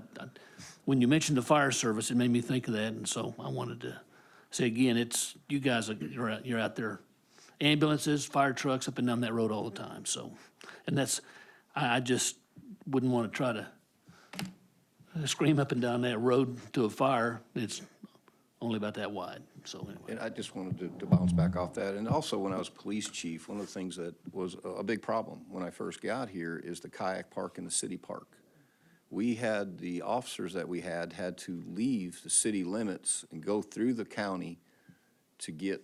when you mentioned the fire service, it made me think of that, and so I wanted to say again, you guys you're out there, ambulances, fire trucks up and down that road all the time. So, and I just wouldn't want to try to scream up and down that road to a fire. It's only about that wide. So anyway. And I just wanted to bounce back off that. And also, when I was police chief, one of the things that was a big problem when I first got here is the kayak park and the city park. We had the officers that we had to leave the city limits and go through the county to get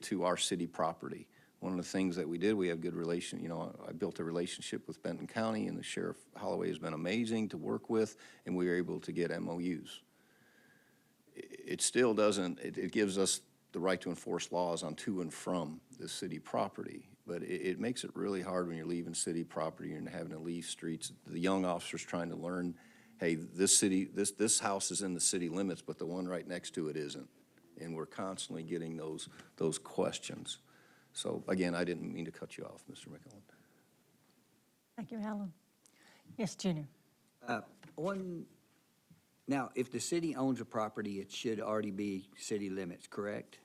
to our city property. One of the things that we did, we have good I built a relationship with Benton County, and the Sheriff Holloway has been amazing to work with, and we were able to get MOUs. It still doesn't, it gives us the right to enforce laws on to and from the city property, but it makes it really hard when you're leaving city property and having to leave streets. The young officers trying to learn, hey, this house is in the city limits, but the one right next to it isn't. And we're constantly getting those questions. So again, I didn't mean to cut you off, Mr. McClellan. Thank you, Helen. Yes, Junior. Now, if the city owns a property, it should already be city limits, correct?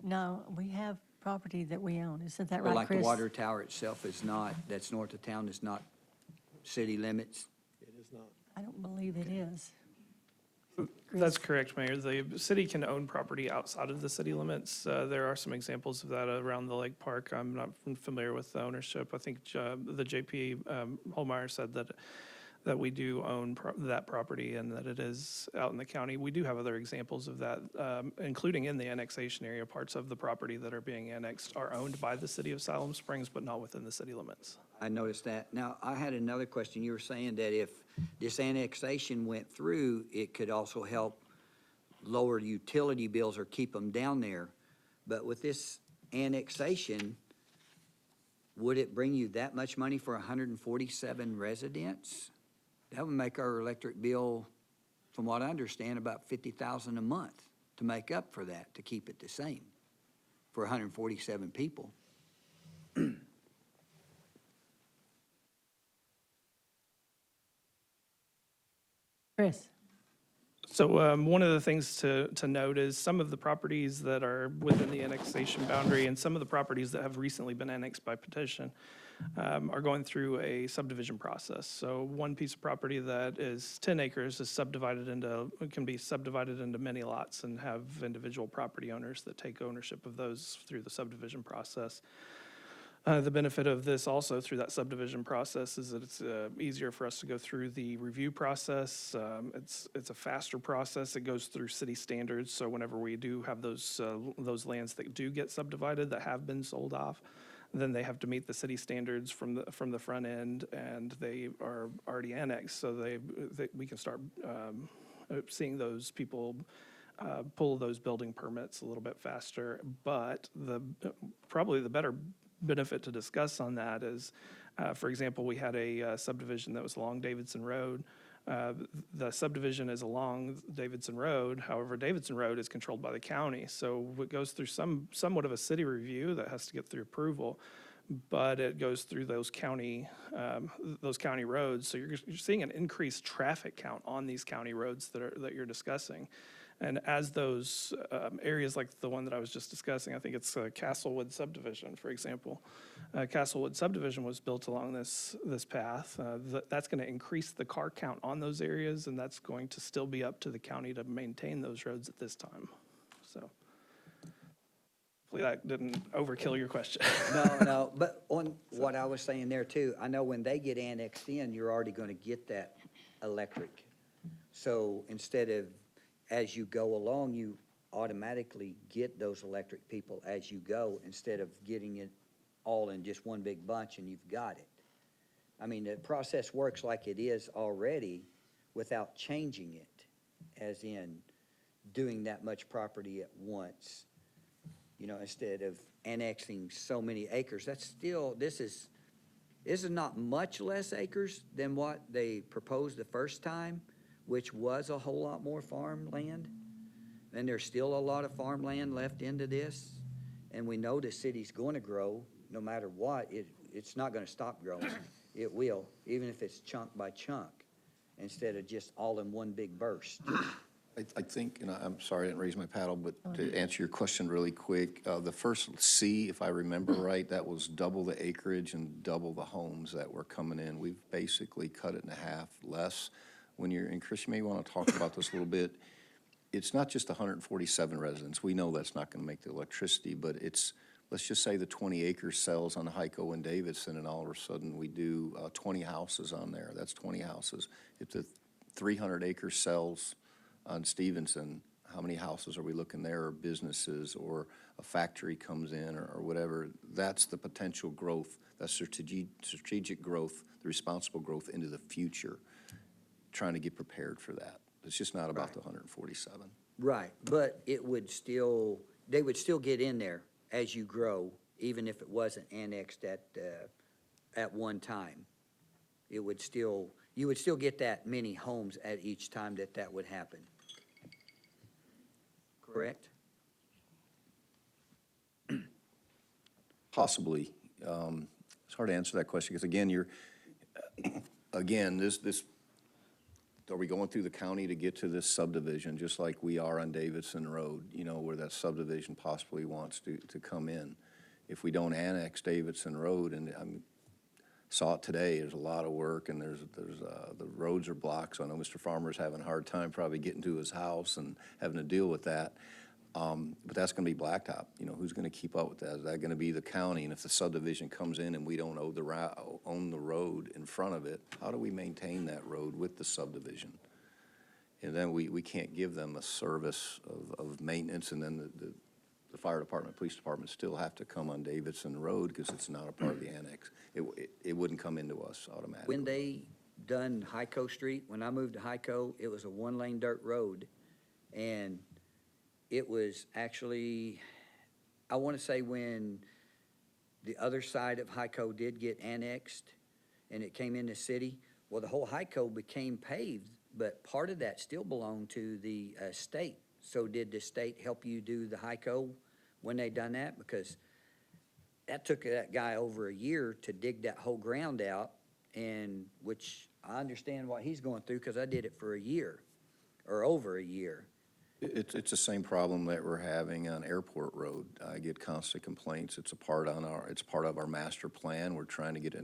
No, we have property that we own. Isn't that Well, right, like the Chris? water tower itself is not, that's north of town, is not city limits? I don't believe it is. That's correct, Mayor. The city can own property outside of the city limits. There are some examples of that around the lake park. I'm not familiar with the ownership. I think the JP Holmeyer said that we do own that property and that it is out in the county. We do have other examples of that, including in the annexation area. Parts of the property that are being annexed are owned by the city of Siloam Springs, but not within the city limits. I noticed that. Now, I had another question. You were saying that if this annexation went through, it could also help lower utility bills or keep them down there. But with this annexation, would it bring you that much money for 147 residents? That would make our electric bill, from what I understand, about 50,000 a month to make up for that, to keep it the same for 147 people. Chris? So one of the things to note is some of the properties that are within the annexation boundary and some of the properties that have recently been annexed by petition are going through a subdivision process. So one piece of property that is 10 acres is subdivided into, can be subdivided into many lots and have individual property owners that take ownership of those through the subdivision process. The benefit of this also through that subdivision process is that it's easier for us to go through the review process. It's a faster process. It goes through city standards. So whenever we do have those lands that do get subdivided that have been sold off, then they have to meet the city standards from the front end, and they are already annexed. So we can start seeing those people pull those building permits a little bit faster. But probably the better benefit to discuss on that is, for example, we had a subdivision that was along Davidson Road. The subdivision is along Davidson Road. However, Davidson Road is controlled by the county. So it goes through somewhat of a city review that has to get through approval, but it goes through those county roads. So you're seeing an increased traffic count on these county roads that you're discussing. And as those areas like the one that I was just discussing, I think it's Castlewood subdivision, for example. Castlewood subdivision was built along this path. That's going to increase the car count on those areas, and that's going to still be up to the county to maintain those roads at this time. So hopefully that didn't overkill your question. No, but on what I was saying there too, I know when they get annexed in, you're already gonna get that electric. So instead of, as you go along, you automatically get those electric people as you go, instead of getting it all in just one big bunch and you've got it. I mean, the process works like it is already without changing it, as in doing that much property at once. You know, instead of annexing so many acres, that's still, this is not much less acres than what they proposed the first time, which was a whole lot more farmland. And there's still a lot of farmland left into this. And we know the city's going to grow no matter what. It's not going to stop growing. It will, even if it's chunk by chunk, instead of just all in one big burst. I think, and I'm sorry I didn't raise my paddle, but to answer your question really quick, the first C, if I remember right, that was double the acreage and double the homes that were coming in. We've basically cut it in half less. When you're, and Chris, you may want to talk about this a little bit. It's not just 147 residents. We know that's not going to make the electricity, but it's, let's just say the 20 acres sells on Hyco and Davidson, and all of a sudden we do 20 houses on there. That's 20 houses. If the 300 acres sells on Stevenson, how many houses are we looking there, or businesses, or a factory comes in, or whatever? That's the potential growth, that's strategic growth, the responsible growth into the future, trying to get prepared for that. It's just not about the 147. Right, but it would still, they would still get in there as you grow, even if it wasn't annexed at one time. It would still, you would still get that many homes at each time that would happen. Correct? Possibly. It's hard to answer that question, because again, this, are we going through the county to get to this subdivision, just like we are on Davidson Road, you know, where that subdivision possibly wants to come in? If we don't annex Davidson Road, and I saw it today, there's a lot of work, and the roads are blocked, so I know Mr. Farmer's having a hard time probably getting to his house and having to deal with that. But that's going to be blacktop. You know, who's going to keep up with that? Is that going to be the county? And if the subdivision comes in and we don't own the road in front of it, how do we maintain that road with the subdivision? And then we can't give them a service of maintenance, and then the fire department, police department still have to come on Davidson Road because it's not a part of the annex. It wouldn't come into us automatically. When they done Hyco Street, when I moved to Hyco, it was a one-lane dirt road, and it was actually I want to say when the other side of Hyco did get annexed and it came in the city, well, the whole Hyco became paved, but part of that still belonged to the state. So did the state help you do the Hyco when they done that? Because that took that guy over a year to dig that whole ground out, and which I understand what he's going through because I did it for a year or over a year. It's the same problem that we're having on Airport Road. I get constant complaints. It's part of our master plan. We're trying to get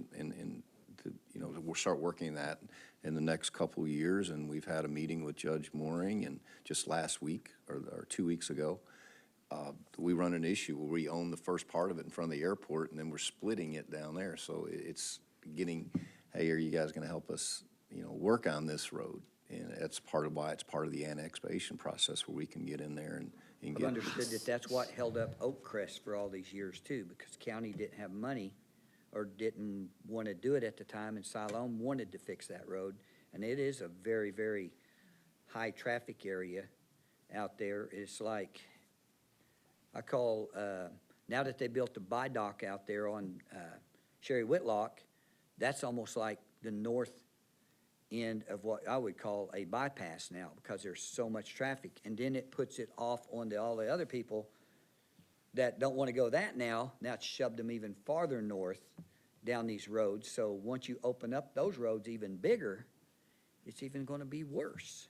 we'll start working that in the next couple of years, and we've had a meeting with Judge Mooring, and just last week, or 2 weeks ago, we run an issue where we own the first part of it in front of the airport, and then we're splitting it down there. So it's getting, hey, are you guys gonna help us, work on this road? And that's part of why it's part of the annexation process, where we can get in there and I've get. understood that that's what held up Oak Crest for all these years too, because county didn't have money or didn't want to do it at the time, and Siloam wanted to fix that road. And it is a very, very high traffic area out there. It's like, I call, now that they built the bi-dock out there on Sherry Whitlock, that's almost like the north end of what I would call a bypass now, because there's so much traffic. And then it puts it off onto all the other people that don't want to go that now. Now it's shoved them even farther north down these roads. So once you open up those roads even bigger, it's even going to be worse.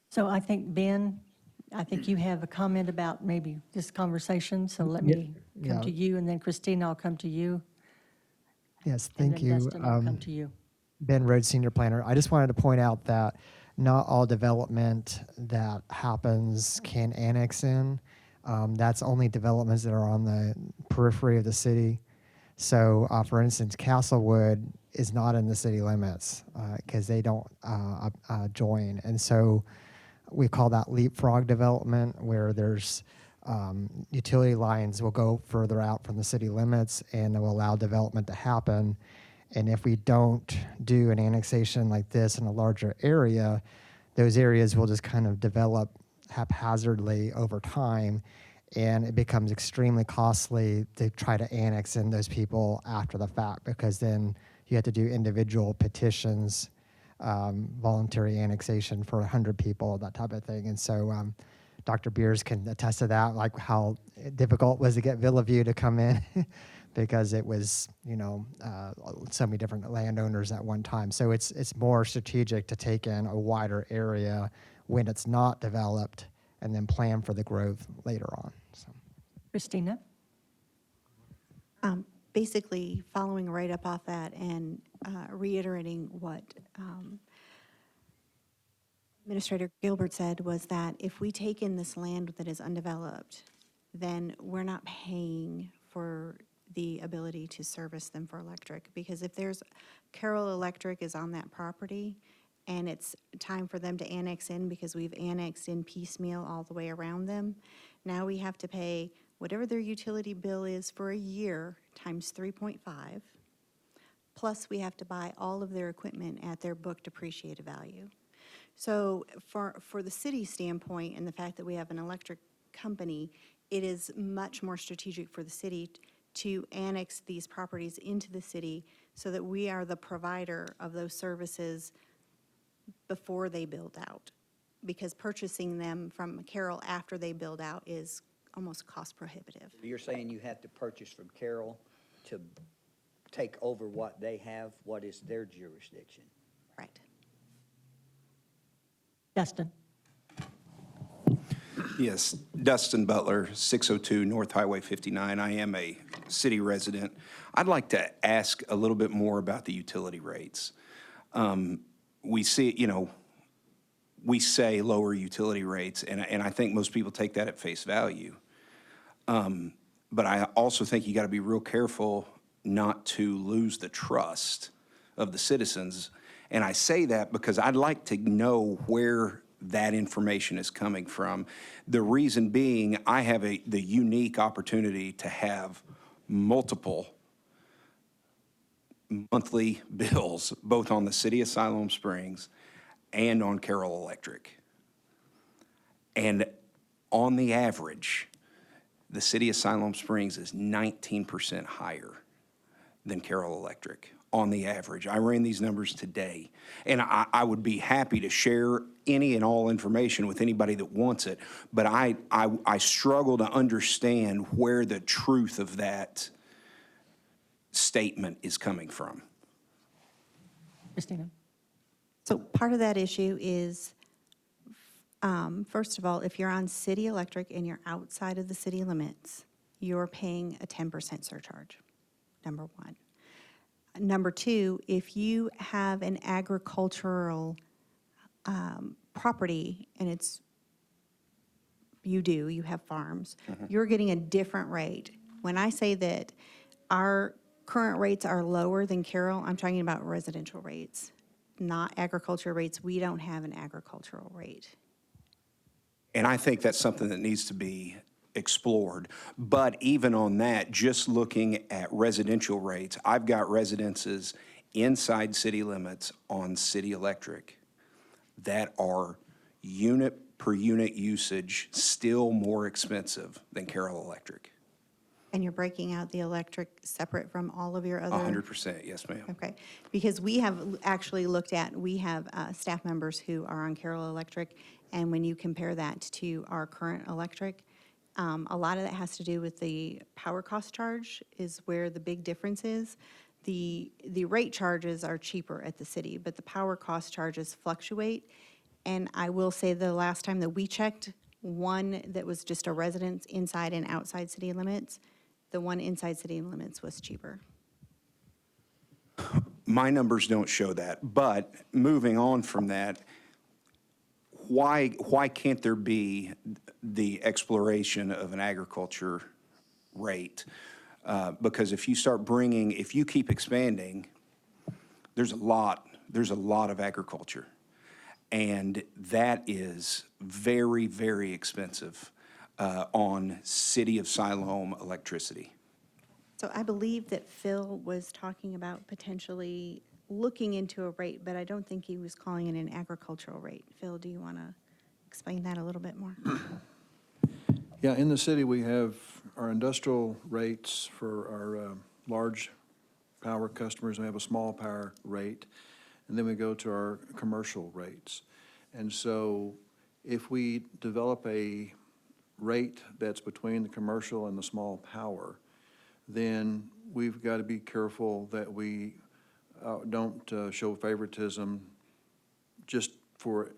So I think, Ben, you have a comment about maybe this conversation, so let me come to you, and then Christina, I'll come to you. Yes, And thank then you. Dustin, I'll come to you. Ben Rhodes, Senior Planner. I just wanted to point out that not all development that happens can annex in. That's only developments that are on the periphery of the city. So, for instance, Castlewood is not in the city limits because they don't join. And so we call that leapfrog development, where there's utility lines will go further out from the city limits and it will allow development to happen. And if we don't do an annexation like this in a larger area, those areas will just kind of develop haphazardly over time, and it becomes extremely costly to try to annex in those people after the fact, because then you have to do individual petitions, voluntary annexation for 100 people, that type of thing. And so Dr. Beers can attest to that, like how difficult it was to get Villa View to come in because it was, so many different landowners at one time. So it's more strategic to take in a wider area when it's not developed and then plan for the growth later on. So. Christina? Basically, following right up off that and reiterating what Administrator Gilbert said, was that if we take in this land that is undeveloped, then we're not paying for the ability to service them for electric. Because if there's, Carroll Electric is on that property, and it's time for them to annex in because we've annexed in piecemeal all the way around them, now we have to pay whatever their utility bill is for a year times 3.5, plus we have to buy all of their equipment at their book depreciated value. So for the city standpoint, and the fact that we have an electric company, it is much more strategic for the city to annex these properties into the city so that we are the provider of those services before they build out. Because purchasing them from Carroll after they build out is almost cost prohibitive. You're saying you have to purchase from Carroll to take over what they have, what is their jurisdiction? Right. Dustin? Yes, Dustin Butler, 602 North Highway 59. I am a city resident. I'd like to ask a little bit more about the utility rates. We see, we say lower utility rates, and I think most people take that at face value. But I also think you got to be real careful not to lose the trust of the citizens. And I say that because I'd like to know where that information is coming from. The reason being, I have the unique opportunity to have multiple monthly bills, both on the city of Siloam Springs and on Carroll Electric. And on the average, the city of Siloam Springs is 19% higher than Carroll Electric on the average. I ran these numbers today, and I would be happy to share any and all information with anybody that wants it, but I struggle to understand where the truth of that statement is coming from. Christina? So part of that issue is, first of all, if you're on city electric and you're outside of the city limits, you're paying a 10% surcharge, number one. Number two, if you have an agricultural property and you have farms, you're getting a different rate. When I say that our current rates are lower than Carroll, I'm talking about residential rates, not agriculture rates. We don't have an agricultural rate. And I think that's something that needs to be explored. But even on that, just looking at residential rates, I've got residences inside city limits on city electric that are unit per unit usage still more expensive than Carroll Electric. And you're breaking out the electric separate from all of your other? 100%, yes, ma'am. Okay, because we have actually looked at, we have staff members who are on Carroll Electric, and when you compare that to our current electric, a lot of that has to do with the power cost charge is where the big difference is. The rate charges are cheaper at the city, but the power cost charges fluctuate. And I will say the last time that we checked, one that was just a residence inside and outside city limits, the one inside city limits was cheaper. My numbers don't show that, but moving on from that, why can't there be the exploration of an agriculture rate? Because if you keep expanding, there's a lot of agriculture. And that is very, very expensive on City of Siloam electricity. So I believe that Phil was talking about potentially looking into a rate, but I don't think he was calling it an agricultural rate. Phil, do you want to explain that a little bit more? Yeah, in the city, we have our industrial rates for our large power customers. We have a small power rate, and then we go to our commercial rates. And so if we develop a rate that's between the commercial and the small power, then we've got to be careful that we don't show favoritism just for,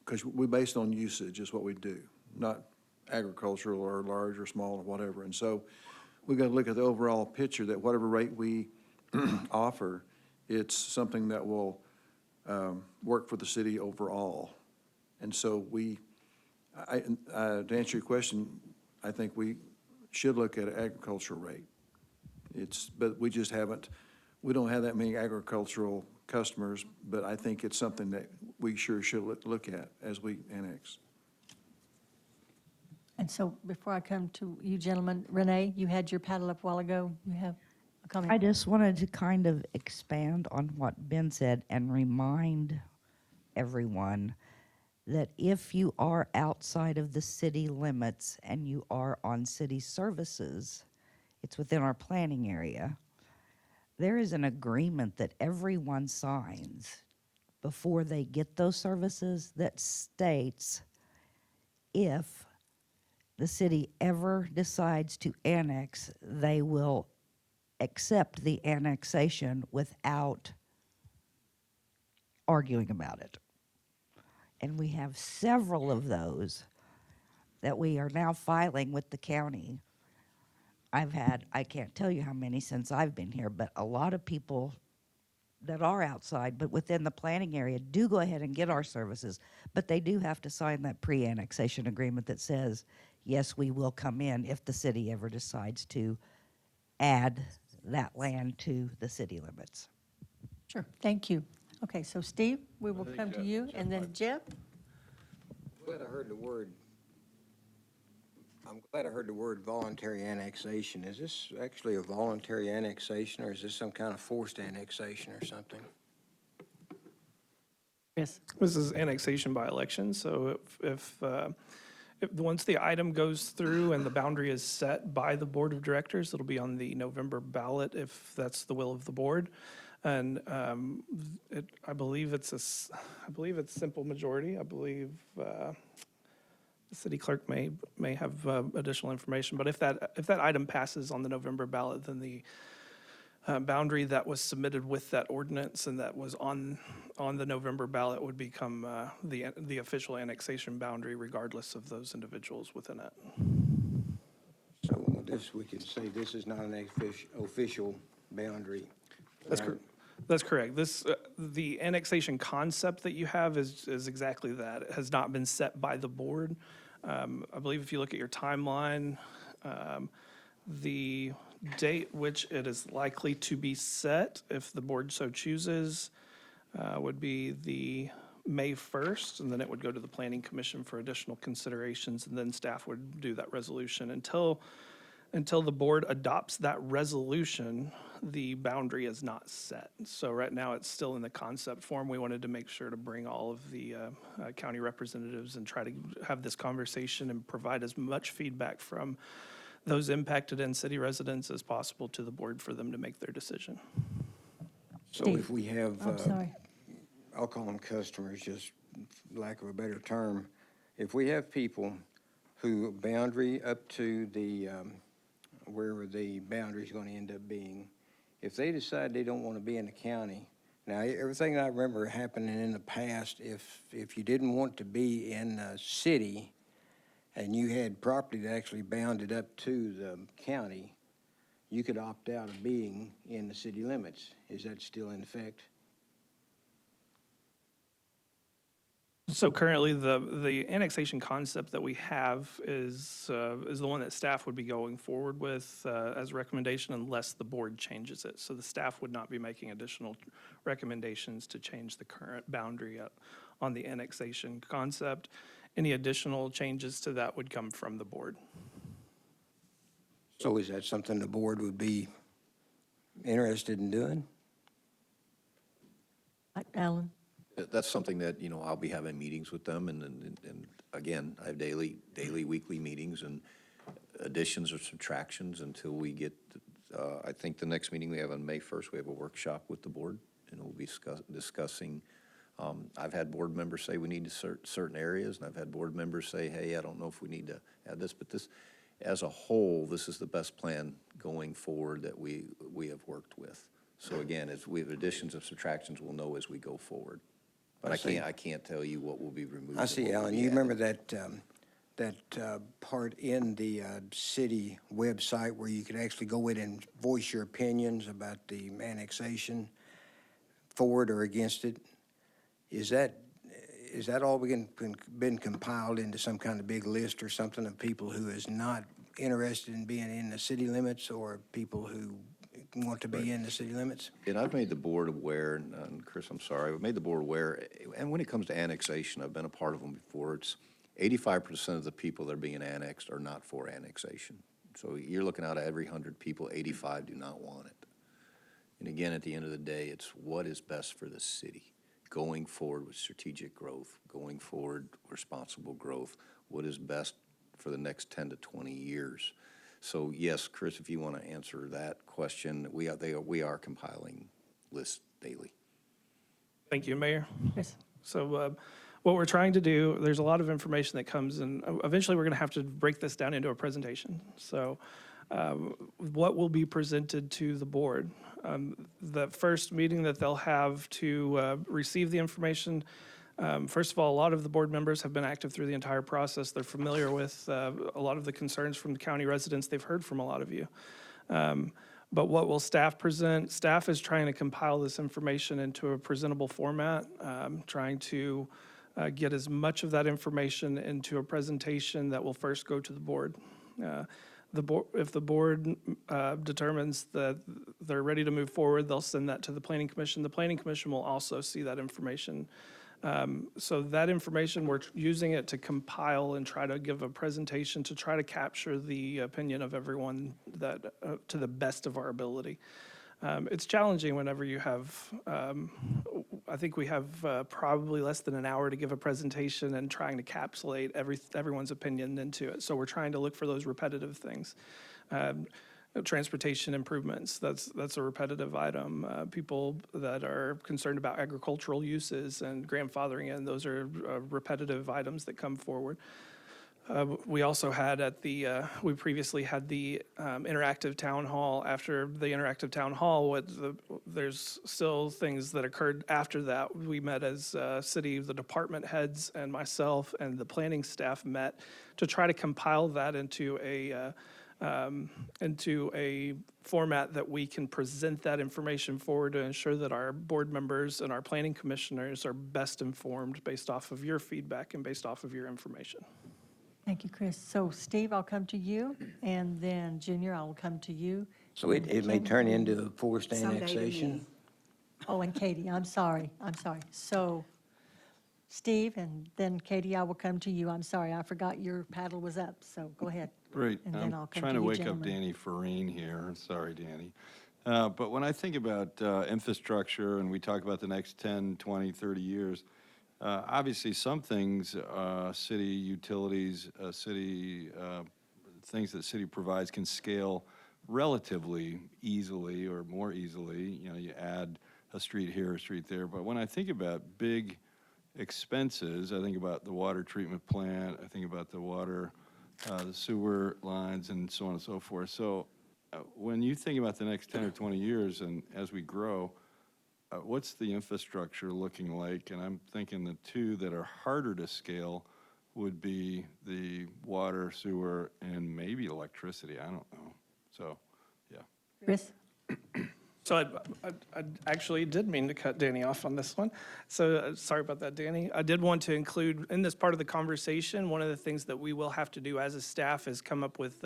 because we based on usage is what we do, not agricultural or large or small or whatever. And so we've got to look at the overall picture that whatever rate we offer, it's something that will work for the city overall. And so to answer your question, I think we should look at an agricultural rate. But we just we don't have that many agricultural customers, but I think it's something that we sure should look at as we annex. And so before I come to you gentlemen, Renee, you had your paddle up a while ago. You have a comment? I just wanted to kind of expand on what Ben said and remind everyone that if you are outside of the city limits and you are on city services, it's within our planning area, there is an agreement that everyone signs before they get those services that states if the city ever decides to annex, they will accept the annexation without arguing about it. And we have several of those that we are now filing with the county. I can't tell you how many since I've been here, but a lot of people that are outside, but within the planning area, do go ahead and get our services, but they do have to sign that pre-annexation agreement that says, yes, we will come in if the city ever decides to add that land to the city limits. Sure, thank you. Okay, so Steve, we will come to you, and then Jeff? I'm glad I heard the word voluntary annexation. Is this actually a voluntary annexation, or is this some kind of forced annexation or something? Yes. This is annexation by election, so if Once the item goes through and the boundary is set by the Board of Directors, it'll be on the November ballot if that's the will of the board. And I believe it's simple majority. I believe the city clerk may have additional information. But if that item passes on the November ballot, then the boundary that was submitted with that ordinance and that was on the November ballot would become the official annexation boundary regardless of those individuals within it. So this, we can say this is not an official boundary. That's right? correct. That's correct. The annexation concept that you have is exactly that. It has not been set by the board. I believe if you look at your timeline, the date which it is likely to be set, if the board so chooses, would be the May 1st, and then it would go to the Planning Commission for additional considerations, and then staff would do that resolution. Until the board adopts that resolution, the boundary is not set. So right now, it's still in the concept form. We wanted to make sure to bring all of the county representatives and try to have this conversation and provide as much feedback from those impacted and city residents as possible to the board for them to make their decision. So Steve. if we have, I'm sorry. I'll call them customers, just for lack of a better term, if we have people who boundary up to the, wherever the boundary is going to end up being, if they decide they don't want to be in the county, now, everything I remember happening in the past, if you didn't want to be in the city and you had property that actually bounded up to the county, you could opt out of being in the city limits. Is that still in effect? So currently, the annexation concept that we have is the one that staff would be going forward with as a recommendation unless the board changes it. So the staff would not be making additional recommendations to change the current boundary on the annexation concept. Any additional changes to that would come from the board. So is that something the board would be interested in doing? Alan? That's something that, I'll be having meetings with them, and again, I have daily, weekly meetings and additions or subtractions until we get, I think the next meeting we have on May 1st, we have a workshop with the board, and we'll be discussing, I've had board members say we need to certain areas, and I've had board members say, hey, I don't know if we need to add this, but this, as a whole, this is the best plan going forward that we have worked with. So again, as we have additions and subtractions, we'll know as we go forward. But I can't tell you what will be removed. I see, Alan. You remember that part in the city website where you could actually go in and voice your opinions about the annexation, for it or against it? Is that all been compiled into some kind of big list or something of people who is not interested in being in the city limits or people who want to be in the city limits? And I've made the board aware, and Chris, I'm sorry, I've made the board aware, and when it comes to annexation, I've been a part of them before, it's 85% of the people that are being annexed are not for annexation. So you're looking out at every 100 people, 85 do not want it. And again, at the end of the day, it's what is best for the city, going forward with strategic growth, going forward responsible growth, what is best for the next 10 to 20 years. So yes, Chris, if you want to answer that question, we are compiling lists daily. Thank you, Mayor. Yes. So what we're trying to do, there's a lot of information that comes, and eventually we're going to have to break this down into a presentation. So what will be presented to the board? The first meeting that they'll have to receive the information, first of all, a lot of the board members have been active through the entire process. They're familiar with a lot of the concerns from the county residents. They've heard from a lot of you. But what will staff present? Staff is trying to compile this information into a presentable format, trying to get as much of that information into a presentation that will first go to the board. If the board determines that they're ready to move forward, they'll send that to the Planning Commission. The Planning Commission will also see that information. So that information, we're using it to compile and try to give a presentation to try to capture the opinion of everyone that to the best of our ability. It's challenging whenever you have I think we have probably less than an hour to give a presentation and trying to encapsulate everyone's opinion into it. So we're trying to look for those repetitive things. Transportation improvements, that's a repetitive item. People that are concerned about agricultural uses and grandfathering in, those are repetitive items that come forward. We also had we previously had the interactive town hall. After the interactive town hall, there's still things that occurred after that. We met as city, the department heads and myself and the planning staff met to try to compile that into a format that we can present that information forward to ensure that our board members and our planning commissioners are best informed based off of your feedback and based off of your information. Thank you, Chris. So Steve, I'll come to you, and then Junior, I will come to you. So it may turn into a forced Someday to annexation? me. Oh, and Katie, I'm sorry. So Steve, and then Katie, I will come to you. I'm sorry, I forgot your paddle was up, so go ahead. Great. And then I'll I'm come trying to to you, wake up gentlemen. Danny Farine here. Sorry, Danny. But when I think about infrastructure and we talk about the next 10, 20, 30 years, obviously some things, city utilities, things that city provides can scale relatively easily or more easily. You know, you add a street here, a street there. But when I think about big expenses, I think about the water treatment plant, I think about the water, the sewer lines, and so on and so forth. So when you think about the next 10 or 20 years and as we grow, what's the infrastructure looking like? And I'm thinking the two that are harder to scale would be the water, sewer, and maybe electricity. I don't know. So, yeah. Chris? So I actually did mean to cut Danny off on this one. So sorry about that, Danny. I did want to include in this part of the conversation, one of the things that we will have to do as a staff is come up with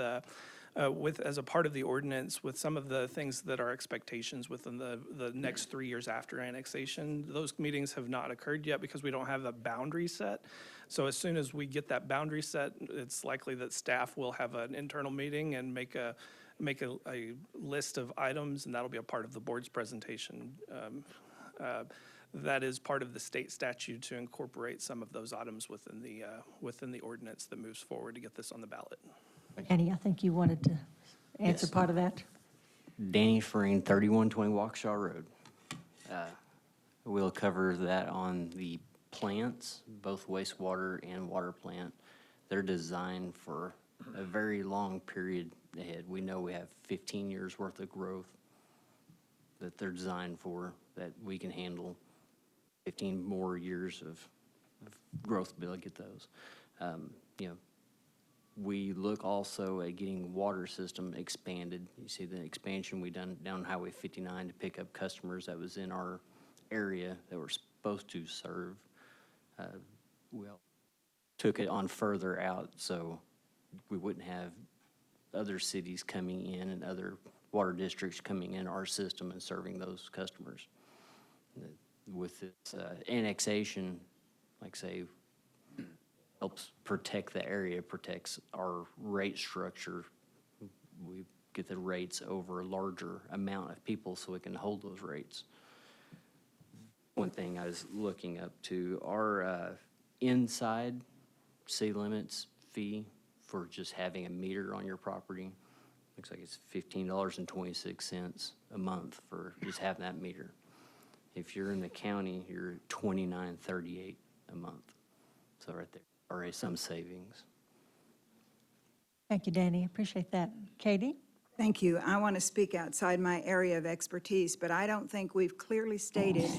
as a part of the ordinance with some of the things that are expectations within the next 3 years after annexation. Those meetings have not occurred yet because we don't have a boundary set. So as soon as we get that boundary set, it's likely that staff will have an internal meeting and make a list of items, and that'll be a part of the board's presentation. That is part of the state statute to incorporate some of those items within the ordinance that moves forward to get this on the ballot. Annie, I think you wanted to answer Yes. part of that. Danny Farine, 3120 Waukesha Road. We'll cover that on the plants, both wastewater and water plant. They're designed for a very long period ahead. We know we have 15 years worth of growth that they're designed for, that we can handle 15 more years of growth to be able to get those. We look also at getting water system expanded. You see the expansion we done down Highway 59 to pick up customers that was in our area that we're supposed to serve. We took it on further out so we wouldn't have other cities coming in and other water districts coming in our system and serving those customers. With this annexation, like say, helps protect the area, protects our rate structure. We get the rates over a larger amount of people so we can hold those rates. One thing I was looking up to, our inside city limits fee for just having a meter on your property, looks like it's $15.26 a month for just having that meter. If you're in the county, you're $29.38 a month. So right there, already some savings. Thank you, Danny. Appreciate that. Katie? Thank you. I want to speak outside my area of expertise, but I don't think we've clearly stated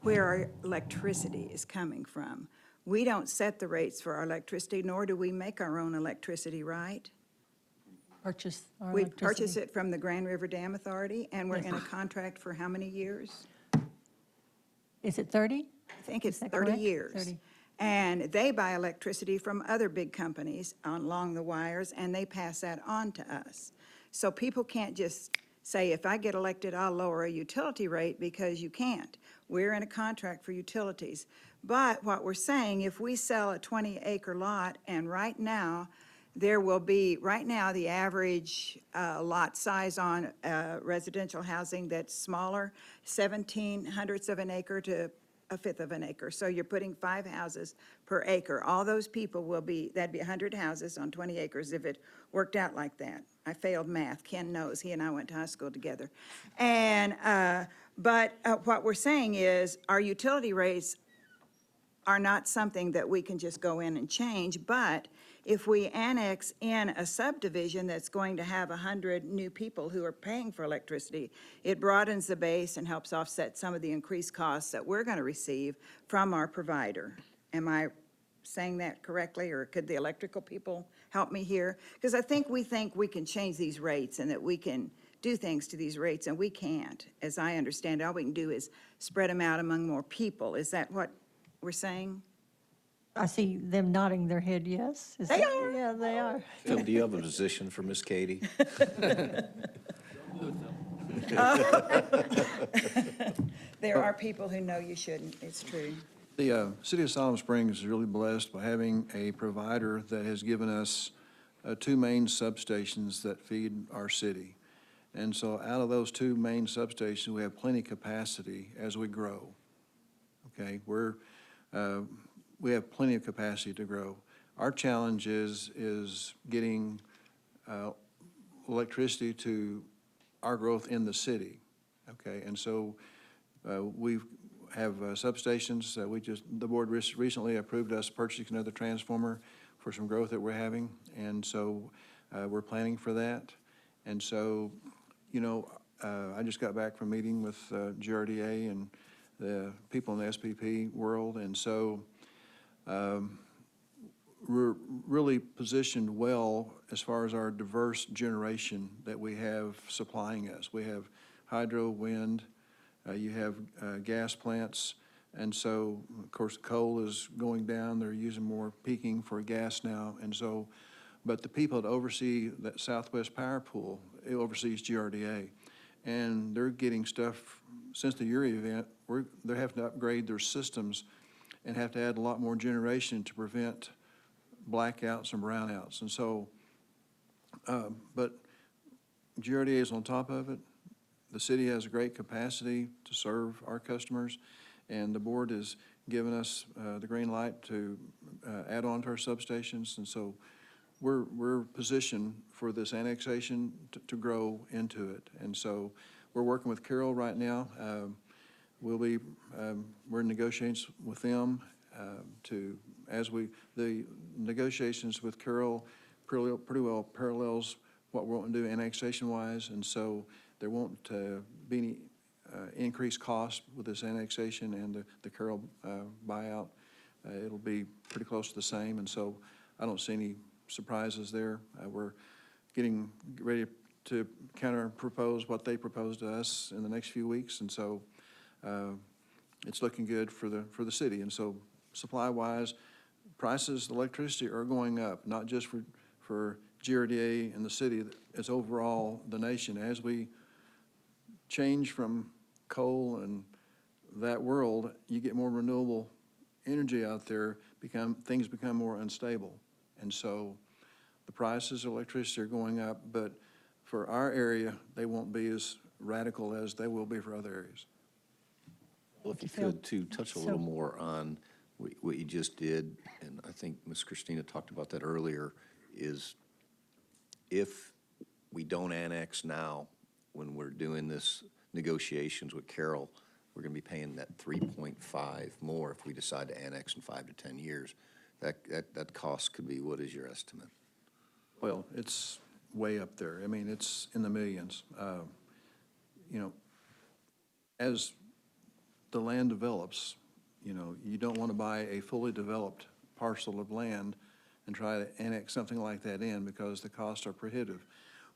where our electricity is coming from. We don't set the rates for our electricity, nor do we make our own electricity, right? Purchase our We electricity. purchase it from the Grand River Dam Authority, and we're in a contract for how many years? Is it 30? I think it's Is that 30 correct? years. 30. And they buy electricity from other big companies along the wires, and they pass that on to us. So people can't just say, if I get elected, I'll lower a utility rate, because you can't. We're in a contract for utilities. But what we're saying, if we sell a 20-acre lot, and right now, there will be, right now, the average lot size on residential housing that's smaller, 17 hundredths of an acre to a fifth of an acre. So you're putting 5 houses per acre. All those people will be, that'd be 100 houses on 20 acres if it worked out like that. I failed math. Ken knows. He and I went to high school together. And, but what we're saying is our utility rates are not something that we can just go in and change, but if we annex in a subdivision that's going to have 100 new people who are paying for electricity, it broadens the base and helps offset some of the increased costs that we're going to receive from our provider. Am I saying that correctly, or could the electrical people help me here? Because I think we can change these rates and that we can do things to these rates, and we can't. As I understand it, all we can do is spread them out among more people. Is that what we're saying? I see them nodding their head, yes. Is They that- are. Yeah, they are. Phil, do you have a position for Miss Katie? There are people who know you shouldn't. It's true. The city of Siloam Springs is really blessed by having a provider that has given us 2 main substations that feed our city. And so out of those 2 main substations, we have plenty of capacity as we grow. Okay, we have plenty of capacity to grow. Our challenge is getting electricity to our growth in the city. Okay, and so we have substations that the board recently approved us purchasing another transformer for some growth that we're having, and so we're planning for that. And so, you know, I just got back from a meeting with GRDA and the people in the SPP world, and so we're really positioned well as far as our diverse generation that we have supplying us. We have hydro, wind, you have gas plants, and so, of course, coal is going down. They're using more peaking for gas now, and so, but the people that oversee that Southwest Power Pool, it oversees GRDA, and they're getting stuff, since the Uri event, they're having to upgrade their systems and have to add a lot more generation to prevent blackouts and brownouts. And so, but GRDA is on top of it. The city has a great capacity to serve our customers, and the board has given us the green light to add on to our substations. And so we're positioned for this annexation to grow into it. And so we're working with Carroll right now. We're in negotiations with them the negotiations with Carroll pretty well parallels what we're wanting to do annexation-wise, and so there won't be any increased cost with this annexation and the Carroll buyout. It'll be pretty close to the same, and so I don't see any surprises there. We're getting ready to counter-propose what they propose to us in the next few weeks, and so it's looking good for the city. And so supply-wise, prices of electricity are going up, not just for GRDA and the city, it's overall the nation. As we change from coal and that world, you get more renewable energy out there, things become more unstable. And so the prices of electricity are going up, but for our area, they won't be as radical as they will be for other areas. Well, if you could, to touch a little more on what you just did, and I think Ms. Christina talked about that earlier, is if we don't annex now, when we're doing this negotiations with Carroll, we're going to be paying that 3.5 more if we decide to annex in 5 to 10 years. That cost could be, what is your estimate? Well, it's way up there. I mean, it's in the millions. You know, as the land develops, you know, you don't want to buy a fully developed parcel of land and try to annex something like that in because the costs are prohibitive.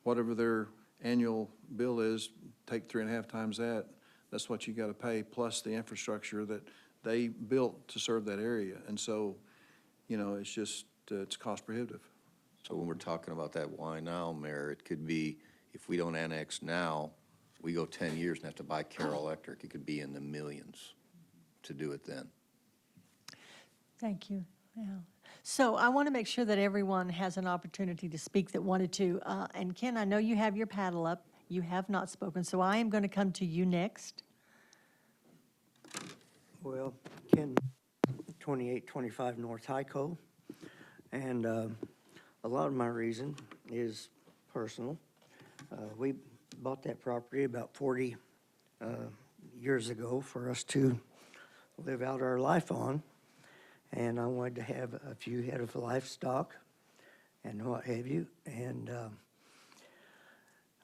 Whatever their annual bill is, take 3.5 times that, that's what you got to pay, plus the infrastructure that they built to serve that area. And so, you know, it's just, it's cost prohibitive. So when we're talking about that why now, Mayor, it could be, if we don't annex now, we go 10 years and have to buy Carroll Electric, it could be in the millions to do it then. Thank you. Yeah. So I want to make sure that everyone has an opportunity to speak that wanted to. And Ken, I know you have your paddle up. You have not spoken, so I am going to come to you next. Well, Ken, 2825 North Hyco, and a lot of my reason is personal. We bought that property about 40 years ago for us to live out our life on, and I wanted to have a few head of livestock and what have you, and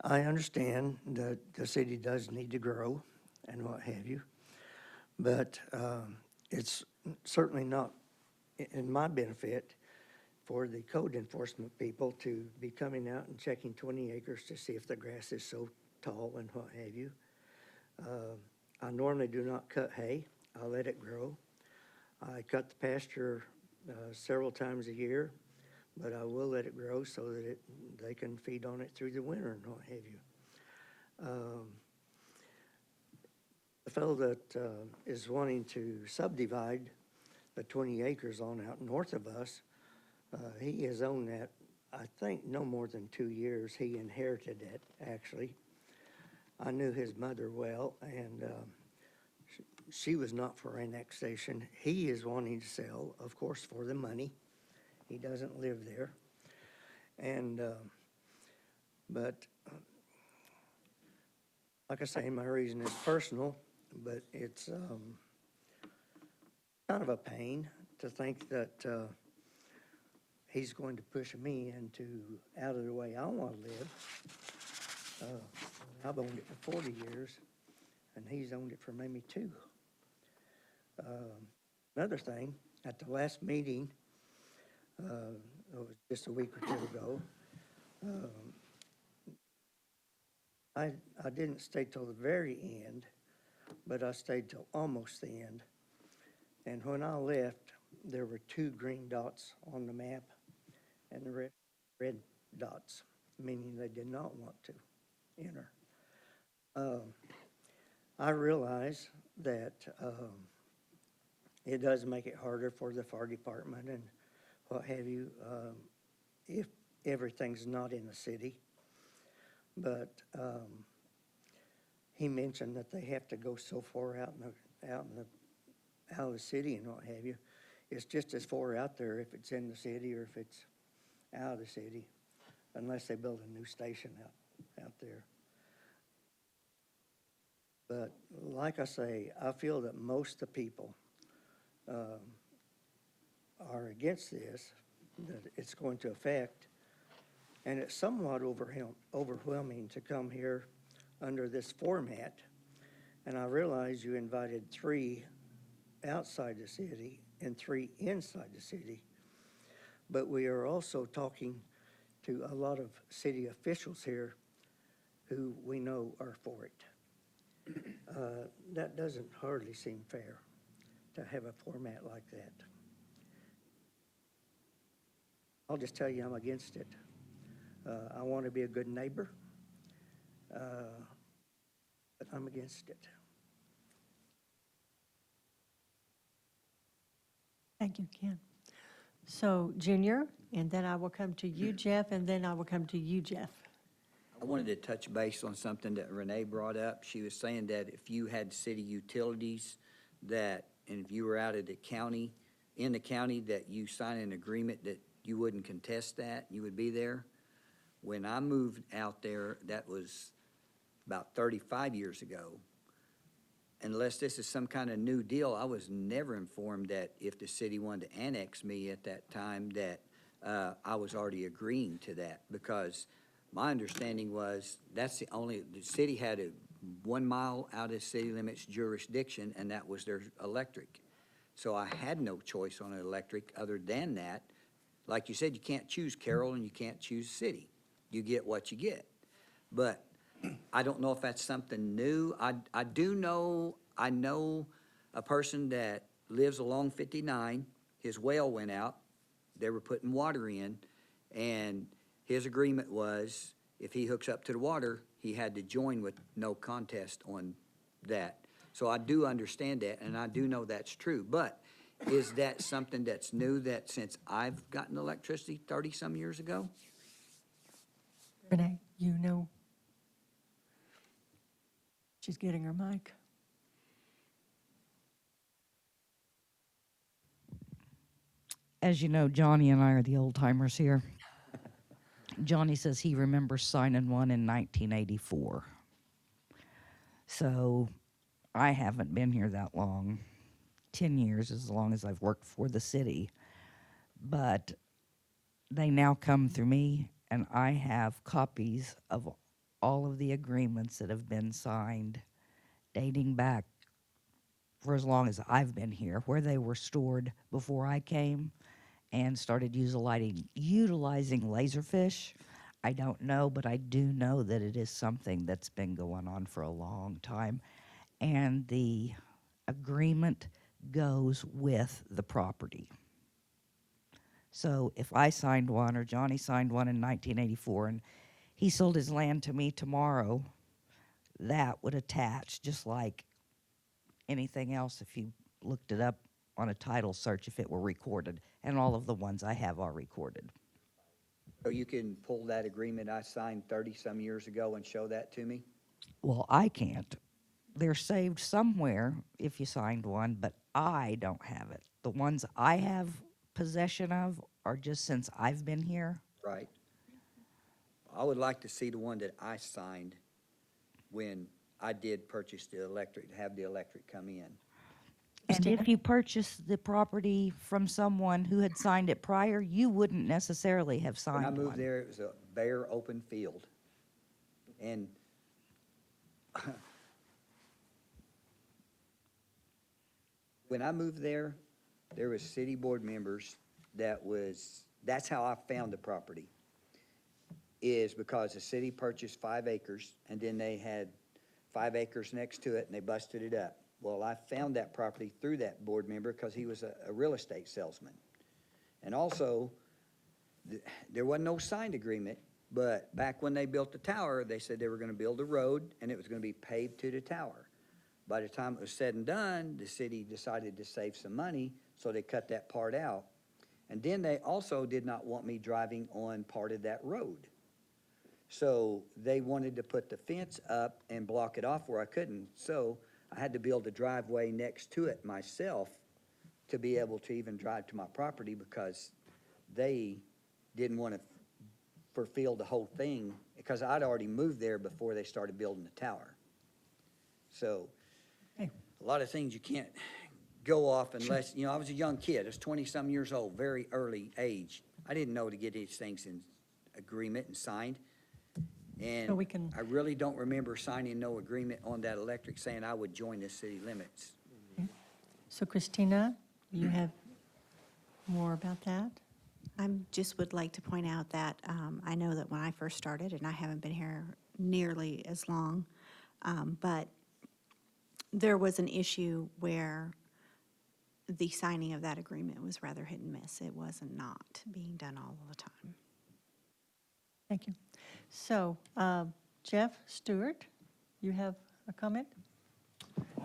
I understand that the city does need to grow and what have you, but it's certainly not in my benefit for the code enforcement people to be coming out and checking 20 acres to see if the grass is so tall and what have you. I normally do not cut hay. I let it grow. I cut the pasture several times a year, but I will let it grow so that they can feed on it through the winter and what have you. The fellow that is wanting to subdivide the 20 acres on out north of us, he has owned that, I think, no more than 2 years. He inherited it, actually. I knew his mother well, and she was not for annexation. He is wanting to sell, of course, for the money. He doesn't live there. And, but, like I say, my reason is personal, but it's kind of a pain to think that he's going to push me into out of the way I want to live. I've owned it for 40 years, and he's owned it for maybe 2. Another thing, at the last meeting, it was just a week or 2 ago, I didn't stay till the very end, but I stayed till almost the end. And when I left, there were 2 green dots on the map and the red dots, meaning they did not want to enter. I realize that it does make it harder for the fire department and what have you, if everything's not in the city. But he mentioned that they have to go so far out of the city and what have you. It's just as far out there if it's in the city or if it's out of the city, unless they build a new station out there. But like I say, I feel that most of the people are against this, that it's going to affect, and it's somewhat overwhelming to come here under this format. And I realize you invited 3 outside the city and 3 inside the city, but we are also talking to a lot of city officials here who we know are for it. That doesn't hardly seem fair to have a format like that. I'll just tell you I'm against it. I want to be a good neighbor, but I'm against it. Thank you, Ken. So Junior, and then I will come to you, Jeff, and then I will come to you, Jeff. I wanted to touch base on something that Renee brought up. She was saying that if you had city utilities that, and if you were out of the county, in the county, that you sign an agreement that you wouldn't contest that, you would be there. When I moved out there, that was about 35 years ago. Unless this is some kind of new deal, I was never informed that if the city wanted to annex me at that time, that I was already agreeing to that, because my understanding was the city had a 1 mile out of city limits jurisdiction, and that was their electric. So I had no choice on an electric other than that. Like you said, you can't choose Carroll and you can't choose city. You get what you get. But I don't know if that's something new. I know a person that lives along 59. His well went out. They were putting water in, and his agreement was if he hooks up to the water, he had to join with no contest on that. So I do understand that, and I do know that's true. But is that something that's new that since I've gotten electricity 30-some years ago? Renee, you know. She's getting her mic. As you know, Johnny and I are the old timers here. Johnny says he remembers signing one in 1984. So I haven't been here that long. 10 years is as long as I've worked for the city. But they now come through me, and I have copies of all of the agreements that have been signed dating back for as long as I've been here, where they were stored before I came and started utilizing laserfish. I don't know, but I do know that it is something that's been going on for a long time. And the agreement goes with the property. So if I signed one or Johnny signed one in 1984 and he sold his land to me tomorrow, that would attach just like anything else if you looked it up on a title search if it were recorded. And all of the ones I have are recorded. So you can pull that agreement I signed 30-some years ago and show that to me? Well, I can't. They're saved somewhere if you signed one, but I don't have it. The ones I have possession of are just since I've been here. Right. I would like to see the one that I signed when I did purchase the electric, have the electric come in. And if you purchased the property from someone who had signed it prior, you wouldn't necessarily have signed When I one. moved there, it was a bare open field. And when I moved there was city board members that's how I found the property. Is because the city purchased 5 acres and then they had 5 acres next to it and they busted it up. Well, I found that property through that board member because he was a real estate salesman. And also, there wasn't no signed agreement, but back when they built the tower, they said they were gonna build a road and it was gonna be paved to the tower. By the time it was said and done, the city decided to save some money, so they cut that part out. And then they also did not want me driving on part of that road. So they wanted to put the fence up and block it off where I couldn't. So I had to build a driveway next to it myself to be able to even drive to my property because they didn't want to fulfill the whole thing because I'd already moved there before they started building the tower. So a lot of things you can't go off unless, I was a young kid. I was 20-some years old, very early age. I didn't know to get these things in agreement and signed. And So we can- I really don't remember signing no agreement on that electric saying I would join the city limits. So Christina, you have more about that? I just would like to point out that I know that when I first started, and I haven't been here nearly as long, but there was an issue where the signing of that agreement was rather hit and miss. It wasn't not being done all of the time. Thank you. So, Jeff Stewart, you have a comment?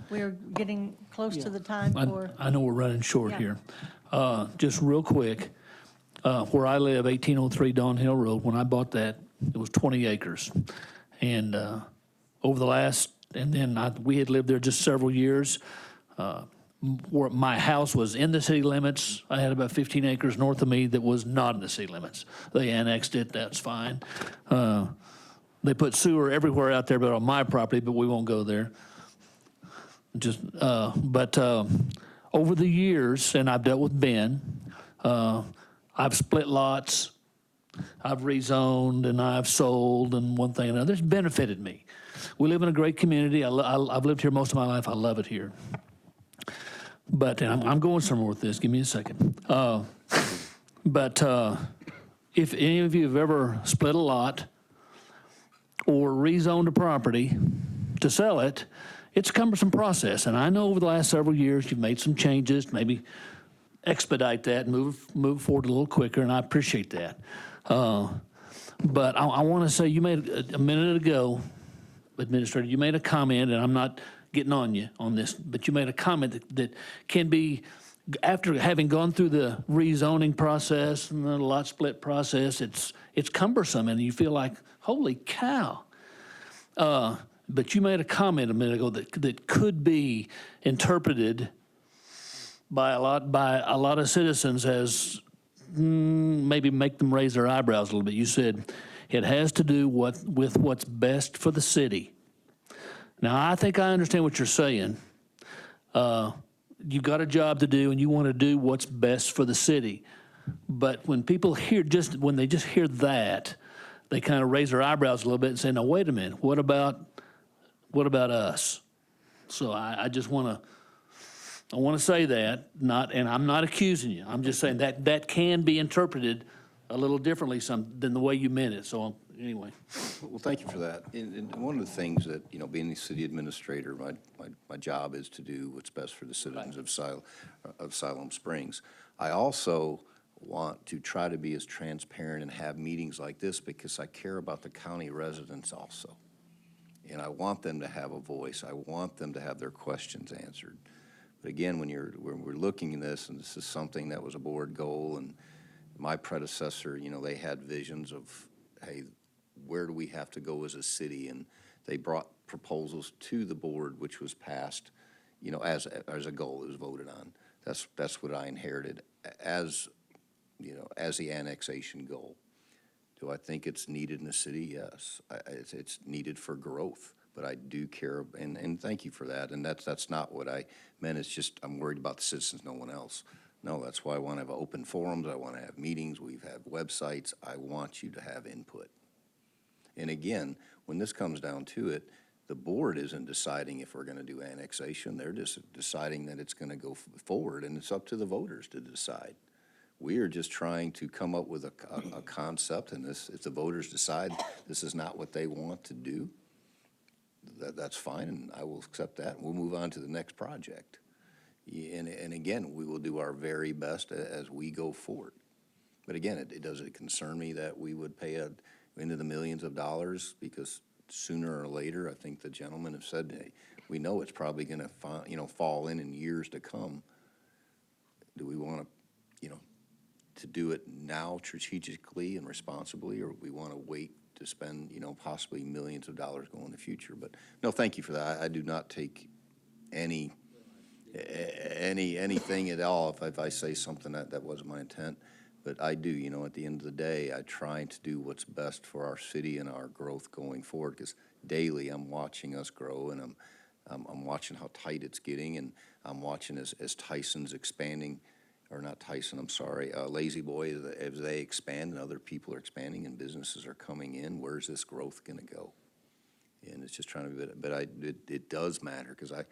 We're getting close to the time for, I know we're running short Yeah. here. Just real quick, where I live, 1803 Dawn Hill Road, when I bought that, it was 20 acres. And over the last, and then we had lived there just several years. Where my house was in the city limits, I had about 15 acres north of me that was not in the city limits. They annexed it, that's fine. They put sewer everywhere out there but on my property, but we won't go there. But over the years, and I've dealt with Ben, I've split lots, I've rezoned, and I've sold, and one thing and another. It's benefited me. We live in a great community. I've lived here most of my life. I love it here. But and I'm going somewhere with this. Give me a second. But if any of you have ever split a lot or rezoned a property to sell it, it's a cumbersome process. And I know over the last several years you've made some changes, maybe expedite that and move forward a little quicker, and I appreciate that. But I want to say you made a minute ago, Administrator, you made a comment, and I'm not getting on you on this, but you made a comment that can be, after having gone through the rezoning process and the lot split process, it's cumbersome, and you feel like, holy cow. But you made a comment a minute ago that could be interpreted by a lot of citizens as maybe make them raise their eyebrows a little bit. You said it has to do with what's best for the city. Now, I think I understand what you're saying. You've got a job to do and you want to do what's best for the city. But when people when they just hear that, they kind of raise their eyebrows a little bit and say, "No, wait a minute. What about us?" So I just want to say that, and I'm not accusing you. I'm just saying that can be interpreted a little differently than the way you meant it. So anyway. Well, thank you for that. And one of the things that, being the city administrator, my job is to do what's best for the citizens of Siloam Springs. I also want to try to be as transparent and have meetings like this because I care about the county residents also. And I want them to have a voice. I want them to have their questions answered. But again, when we're looking at this, and this is something that was a board goal, and my predecessor, they had visions of, hey, where do we have to go as a city? And they brought proposals to the board, which was passed, as a goal. It was voted on. That's what I inherited as the annexation goal. Do I think it's needed in the city? Yes. It's needed for growth, but I do care, and thank you for that. And that's not what I meant. It's just I'm worried about the citizens, no one else. No, that's why I want to have open forums. I want to have meetings. We've had websites. I want you to have input. And again, when this comes down to it, the board isn't deciding if we're going to do annexation. They're just deciding that it's going to go forward, and it's up to the voters to decide. We are just trying to come up with a concept, and if the voters decide this is not what they want to do, that's fine, and I will accept that. We'll move on to the next project. And again, we will do our very best as we go forward. But again, it doesn't concern me that we would pay into the millions of dollars, because sooner or later, I think the gentlemen have said, hey, we know it's probably going to fall in years to come. Do we want to do it now strategically and responsibly, or we want to wait to spend, possibly millions of dollars going in the future? But no, thank you for that. I do not take anything at all if I say something that wasn't my intent. But I do, at the end of the day, I try to do what's best for our city and our growth going forward, because daily I'm watching us grow, and I'm watching how tight it's getting, and I'm watching as Tyson's expanding, or not Tyson, I'm sorry, Lazy Boy, as they expand and other people are expanding and businesses are coming in, where's this growth going to go? And it's just trying to be, but it does matter, because I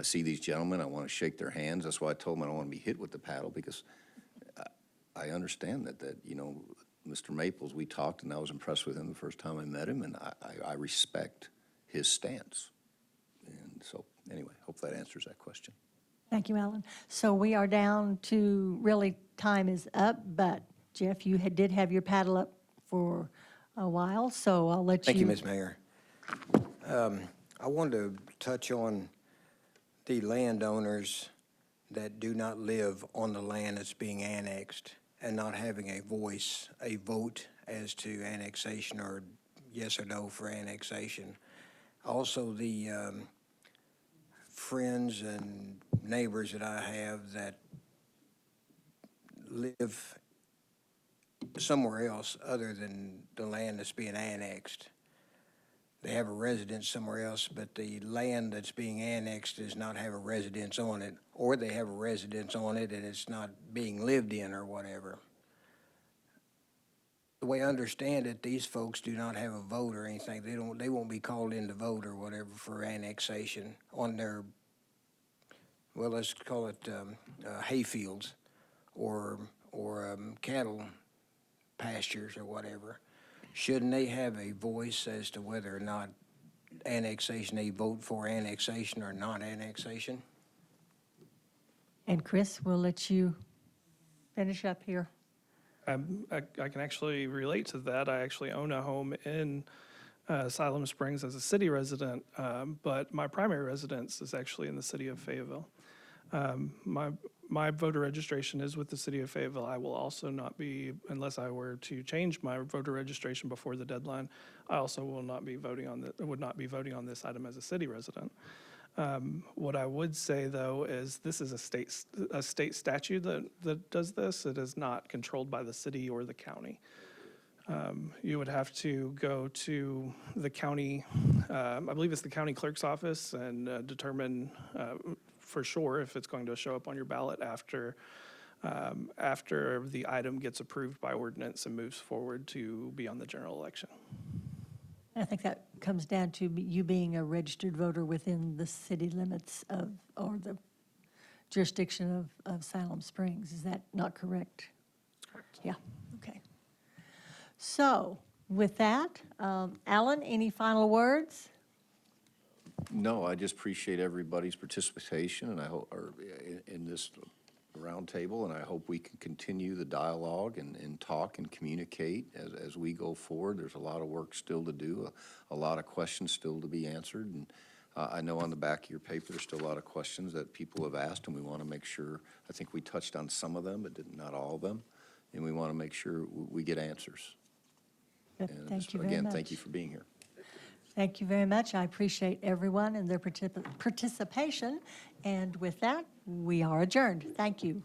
see these gentlemen, I want to shake their hands. That's why I told them I don't want to be hit with the paddle, because I understand that Mr. Maples, we talked, and I was impressed with him the first time I met him, and I respect his stance. And so, anyway, hope that answers that question. Thank you, Alan. So we are down to, really, time is up, but Jeff, you did have your paddle up for a while, so I'll let you. Thank you, Ms. Mayor. I wanted to touch on the landowners that do not live on the land that's being annexed and not having a voice, a vote as to annexation, or yes or no for annexation. Also, the friends and neighbors that I have that live somewhere else other than the land that's being annexed. They have a residence somewhere else, but the land that's being annexed does not have a residence on it, or they have a residence on it and it's not being lived in or whatever. The way I understand it, these folks do not have a vote or anything. They won't be called in to vote or whatever for annexation on their, well, let's call it hayfields or cattle pastures or whatever. Shouldn't they have a voice as to whether or not annexation, they vote for annexation or not annexation? And Chris, we'll let you finish up here. I can actually relate to that. I actually own a home in Siloam Springs as a city resident, but my primary residence is actually in the city of Fayetteville. My voter registration is with the city of Fayetteville. I will also not be, unless I were to change my voter registration before the deadline, I also would not be voting on this item as a city resident. What I would say, though, is this is a state statute that does this. It is not controlled by the city or the county. You would have to go to the county, I believe it's the county clerk's office, and determine for sure if it's going to show up on your ballot after the item gets approved by ordinance and moves forward to be on the general election. I think that comes down to you being a registered voter within the city limits of, or the jurisdiction of Siloam Springs. Is that not correct? Correct. Yeah, okay. So with that, Alan, any final words? No, I just appreciate everybody's participation, and I hope, or in this roundtable, and I hope we can continue the dialogue and talk and communicate as we go forward. There's a lot of work still to do, a lot of questions still to be answered, and I know on the back of your paper, there's still a lot of questions that people have asked, and we want to make sure, I think we touched on some of them, but not all of them, and we want to make sure we get answers. Good. And Thank you very much. again, thank you for being here. Thank you very much. I appreciate everyone and their participation. And with that, we are adjourned. Thank you.